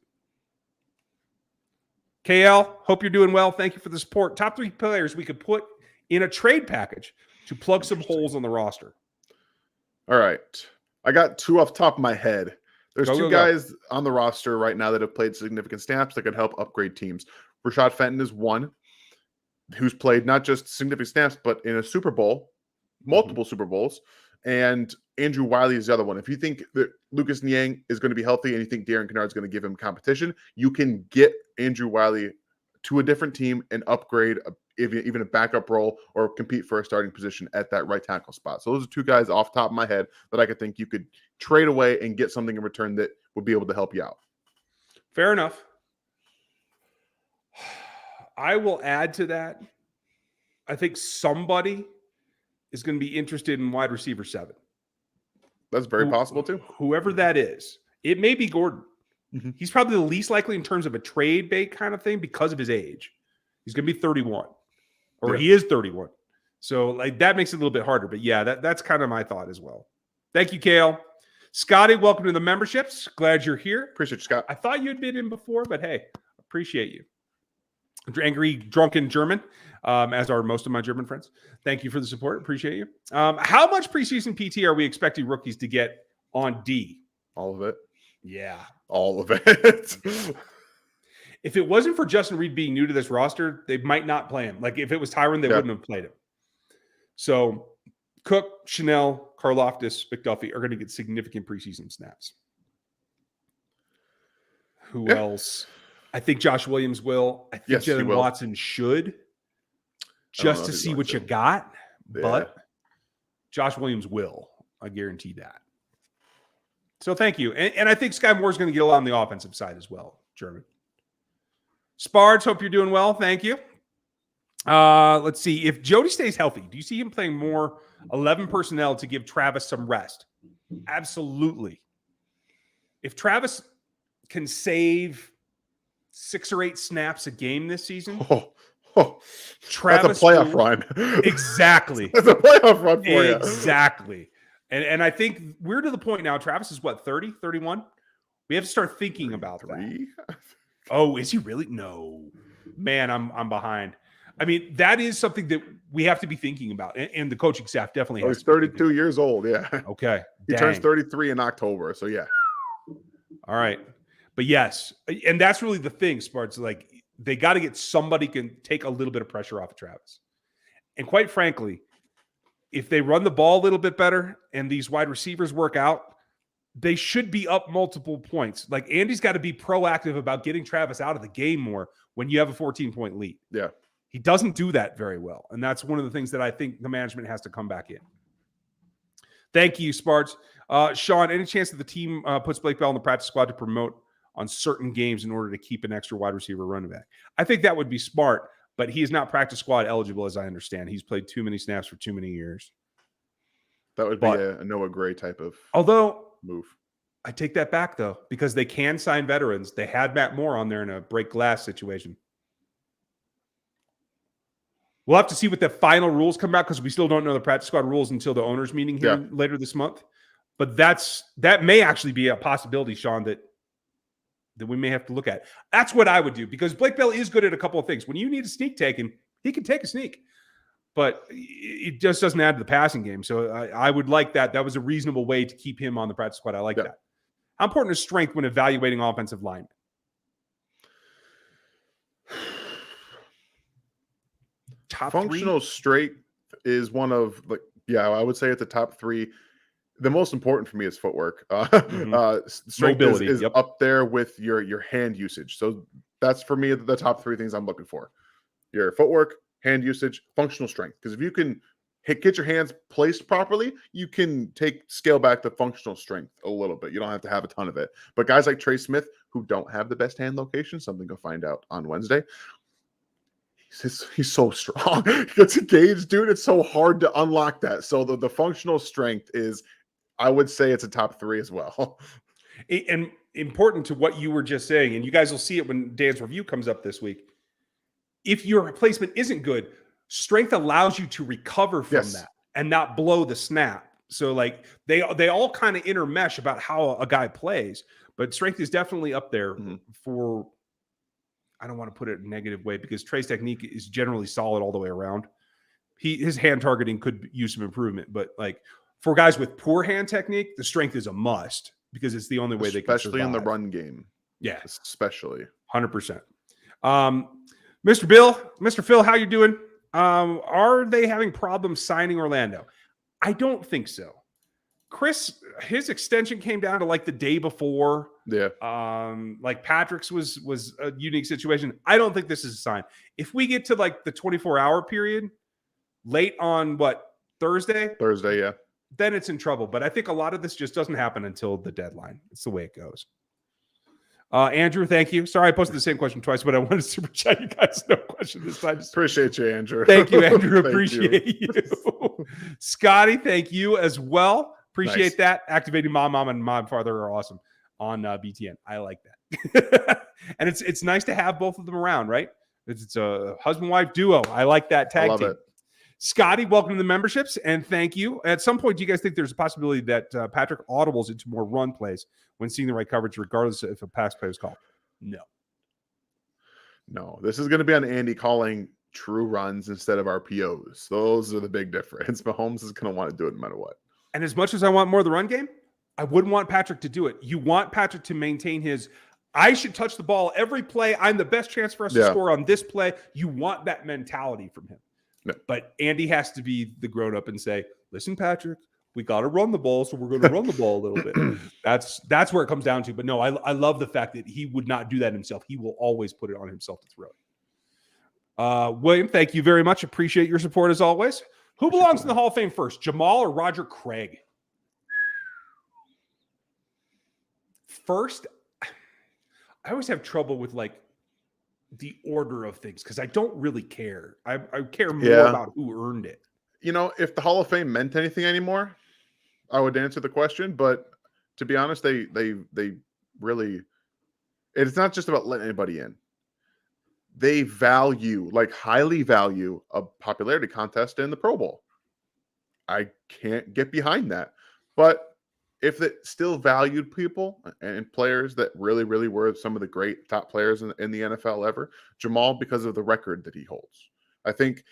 KL, hope you're doing well. Thank you for the support. Top 3 players we could put in a trade package to plug some holes on the roster. All right. I got 2 off the top of my head. There's 2 guys on the roster right now that have played significant snaps that could help upgrade teams. Rashad Fenton is one who's played not just significant snaps, but in a Super Bowl, multiple Super Bowls. And Andrew Wiley is the other one. If you think that Lucas Niang is going to be healthy and you think Darren Kennard is going to give him competition, you can get Andrew Wiley to a different team and upgrade even a backup role or compete for a starting position at that right tackle spot. So those are 2 guys off the top of my head that I could think you could trade away and get something in return that would be able to help you out. Fair enough. I will add to that. I think somebody is going to be interested in wide receiver 7. That's very possible too. Whoever that is. It may be Gordon. Mm-hmm. He's probably the least likely in terms of a trade bait kind of thing because of his age. He's going to be 31. Or he is 31. So like that makes it a little bit harder. But yeah, that's kind of my thought as well. Thank you, Kale. Scotty, welcome to the memberships. Glad you're here. Appreciate you, Scott. I thought you'd been in before, but hey, appreciate you. Angry Drunken German, as are most of my German friends. Thank you for the support. Appreciate you. How much preseason PT are we expecting rookies to get on D? All of it. Yeah. All of it. If it wasn't for Justin Reed being new to this roster, they might not play him. Like if it was Tyron, they wouldn't have played him. So Cook, Chanel, Karlaftis, McDuffie are going to get significant preseason snaps. Who else? I think Josh Williams will. I think Jalen Watson should, just to see what you got. Yeah. But Josh Williams will. I guarantee that. So thank you. And I think Sky Moore is going to get a lot on the offensive side as well, German. Spards, hope you're doing well. Thank you. Let's see. If Jody stays healthy, do you see him playing more 11 personnel to give Travis some rest? Absolutely. If Travis can save 6 or 8 snaps a game this season, Travis, that's a playoff run. Exactly. That's a playoff run for you. Exactly. And I think we're to the point now. Travis is what, 30, 31? We have to start thinking about that. Oh, is he really? No, man, I'm behind. I mean, that is something that we have to be thinking about, and the coaching staff definitely has. He's 32 years old. Yeah. Okay. He turns 33 in October. So yeah. All right. But yes, and that's really the thing, Sparks. Like they got to get somebody can take a little bit of pressure off of Travis. And quite frankly, if they run the ball a little bit better and these wide receivers work out, they should be up multiple points. Like Andy's got to be proactive about getting Travis out of the game more when you have a 14-point lead. Yeah. He doesn't do that very well. And that's one of the things that I think the management has to come back in. Thank you, Sparks. Sean, any chance that the team puts Blake Bell in the practice squad to promote on certain games in order to keep an extra wide receiver running back? I think that would be smart, but he is not practice squad eligible, as I understand. He's played too many snaps for too many years. That would be a Noah Gray type of move. I take that back, though, because they can sign veterans. They had Matt Moore on there in a break glass situation. We'll have to see what the final rules come out because we still don't know the practice squad rules until the owners meeting here later this month. But that may actually be a possibility, Sean, that we may have to look at. That's what I would do because Blake Bell is good at a couple of things. When you need a sneak taken, he can take a sneak. But it just doesn't add to the passing game. So I would like that. That was a reasonable way to keep him on the practice squad. I like that. How important is strength when evaluating offensive linemen? Top functional 3? strength is one of I would say at the top 3. The most important for me is footwork. Strength is up there with your hand usage. So that's for me the top 3 things I'm looking for: your footwork, hand usage, functional strength. Because if you can get your hands placed properly, you can scale back the functional strength a little bit. You don't have to have a ton of it. But guys like Trey Smith, who don't have the best hand location, something you'll find out on Wednesday, he's so strong. He gets engaged, dude. It's so hard to unlock that. So the functional strength is, I would say it's a top 3 as well. And important to what you were just saying, and you guys will see it when Dan's review comes up this week. If your replacement isn't good, strength allows you to recover from that. and not blow the snap. So like they all kind of intermesh about how a guy plays, but strength is definitely up there for, I don't want to put it in a negative way because Trey's technique is generally solid all the way around. His hand targeting could use some improvement, but like for guys with poor hand technique, the strength is a must because it's the only way they can survive. Especially in the run game. Yeah. Especially. 100%. Mr. Phil, how you doing? Are they having problems signing Orlando? I don't think so. Chris, his extension came down to like the day before. Yeah. Like Patrick's was a unique situation. I don't think this is a sign. If we get to like the 24-hour period, late on Thursday? Thursday, yeah. Then it's in trouble. But I think a lot of this just doesn't happen until the deadline. It's the way it goes. Andrew, thank you. Sorry, I posted the same question twice, but I wanted to super chat you guys. No question this time. Appreciate you, Andrew. Thank you, Andrew. Appreciate you. Scotty, thank you as well. Appreciate that. Activating Mom, and Mom Father are awesome on BTN. I like that. And it's nice to have both of them around, right? It's a husband-wife duo. I like that tag team. It. Scotty, welcome to the memberships, and thank you. At some point, do you guys think there's a possibility that Patrick audibles into more run plays when seeing the right coverage, regardless if a pass play is called? No. This is going to be on Andy calling true runs instead of RPOs. Those are the big difference. Mahomes is going to want to do it no matter what. And as much as I want more of the run game, I wouldn't want Patrick to do it. You want Patrick to maintain his, I should touch the ball every play. I'm the best chance for us to score on this play. You want that mentality from him. No. But Andy has to be the grown-up and say, listen, Patrick, we got to run the ball, so we're going to run the ball a little bit. That's where it comes down to. But no, I love the fact that he would not do that himself. He will always put it on himself to throw it. William, thank you very much. Appreciate your support as always. Who belongs in the Hall of Fame first, Jamal or Roger Craig? First, I always have trouble with like the order of things because I don't really care. I care more about who earned it. You know, if the Hall of Fame meant anything anymore, I would answer the question. But to be honest, they really, it's not just about letting anybody in. They highly value a popularity contest in the Pro Bowl. I can't get behind that. But if it still valued people and players that really, really were some of the great top players in the NFL ever, Jamal, because of the record that he holds. I think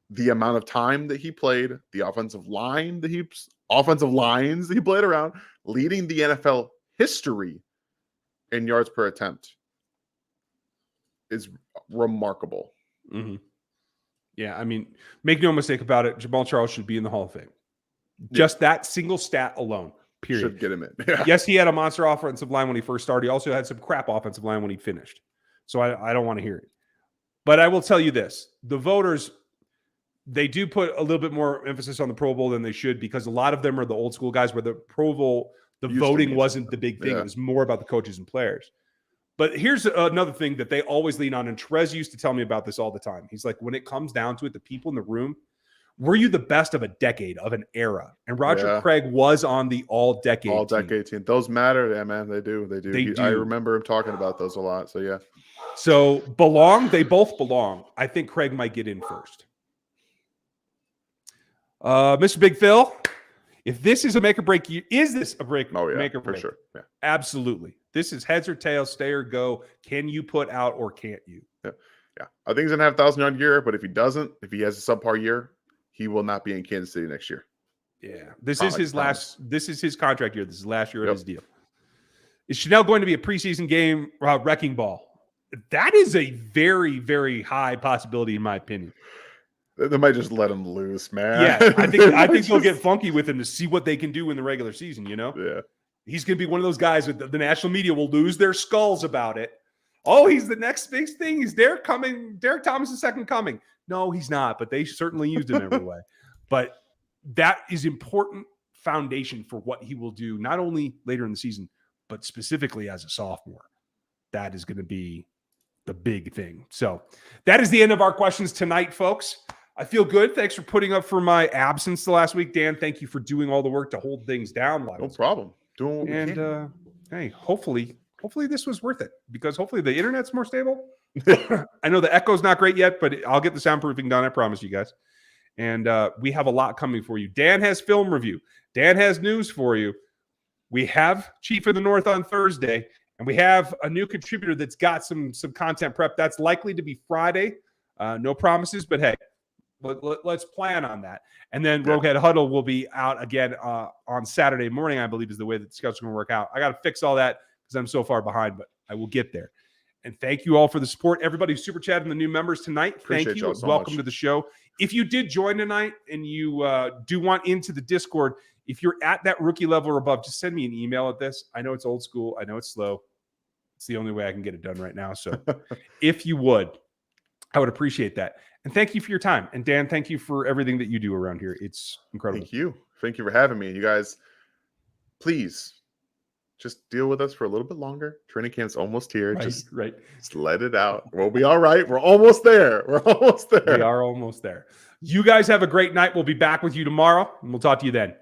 the amount of time that he played, the offensive lines that he played around, leading the NFL history in yards per attempt is remarkable. Mm-hmm. Yeah, I mean, make no mistake about it, Jamal Charles should be in the Hall of Fame. Just that single stat alone. Period. Should get him in. Yeah. Yes, he had a monster offensive line when he first started. He also had some crap offensive line when he finished. So I don't want to hear it. But I will tell you this. The voters, they do put a little bit more emphasis on the Pro Bowl than they should because a lot of them are the old school guys where the Pro Bowl, the voting wasn't the big thing. Yeah. It was more about the coaches and players. But here's another thing that they always lean on. And Trez used to tell me about this all the time. He's like, when it comes down to it, the people in the room, were you the best of a decade, of an era? And Roger Craig was on the all-decade team. Those matter, yeah, man. They do. I remember him talking about those a lot. So, yeah. So, they both belong. I think Craig might get in first. Mr. Big Phil, if this is a make or break year, is this a make or break? For sure. Yeah. Absolutely. This is heads or tails, stay or go. Can you put out or can't you? Yeah. I think he's going to have a 1,000-yard year, but if he doesn't, if he has a subpar year, he will not be in Kansas City next year. Yeah. This is his contract year. This is last year of his deal. Is Chanel going to be a preseason game wrecking ball? That is a very, very high possibility, in my opinion. They might just let him loose, man. Yeah. I think they'll get funky with him to see what they can do in the regular season, you know? Yeah. He's going to be one of those guys that the national media will lose their skulls about it. Oh, he's the next big thing. He's Derek Thomas' second coming. No, he's not, but they certainly used him every way. But that is important foundation for what he will do, not only later in the season, but specifically as a sophomore. That is going to be the big thing. So that is the end of our questions tonight, folks. I feel good. Thanks for putting up for my absence the last week. Dan, thank you for doing all the work to hold things down. No problem. Doing what we can. Hey, hopefully this was worth it because hopefully the internet's more stable. I know the echo's not great yet, but I'll get the soundproofing done. I promise you guys. And we have a lot coming for you. Dan has film review. Dan has news for you. We have Chief of the North on Thursday, and we have a new contributor that's got some content prep. That's likely to be Friday. No promises, but hey, let's plan on that. And then Roguehead Huddle will be out again on Saturday morning, I believe is the way that the schedule's going to work out. I got to fix all that because I'm so far behind, but I will get there. And thank you all for the support. Everybody who super chatted and the new members tonight, Appreciate thank you. So Welcome much. to the show. If you did join tonight and you do want into the Discord, if you're at that rookie level or above, just send me an email at this. I know it's old school. I know it's slow. It's the only way I can get it done right now. So if you would, I would appreciate that. And thank you for your time. And Dan, thank you for everything that you do around here. It's incredible. Thank you. Thank you for having me. You guys, please just deal with us for a little bit longer. Training camp's almost here. Just let it out. We'll be all right. We're almost there. We're almost there. We are almost there. You guys have a great night. We'll be back with you tomorrow, and we'll talk to you then.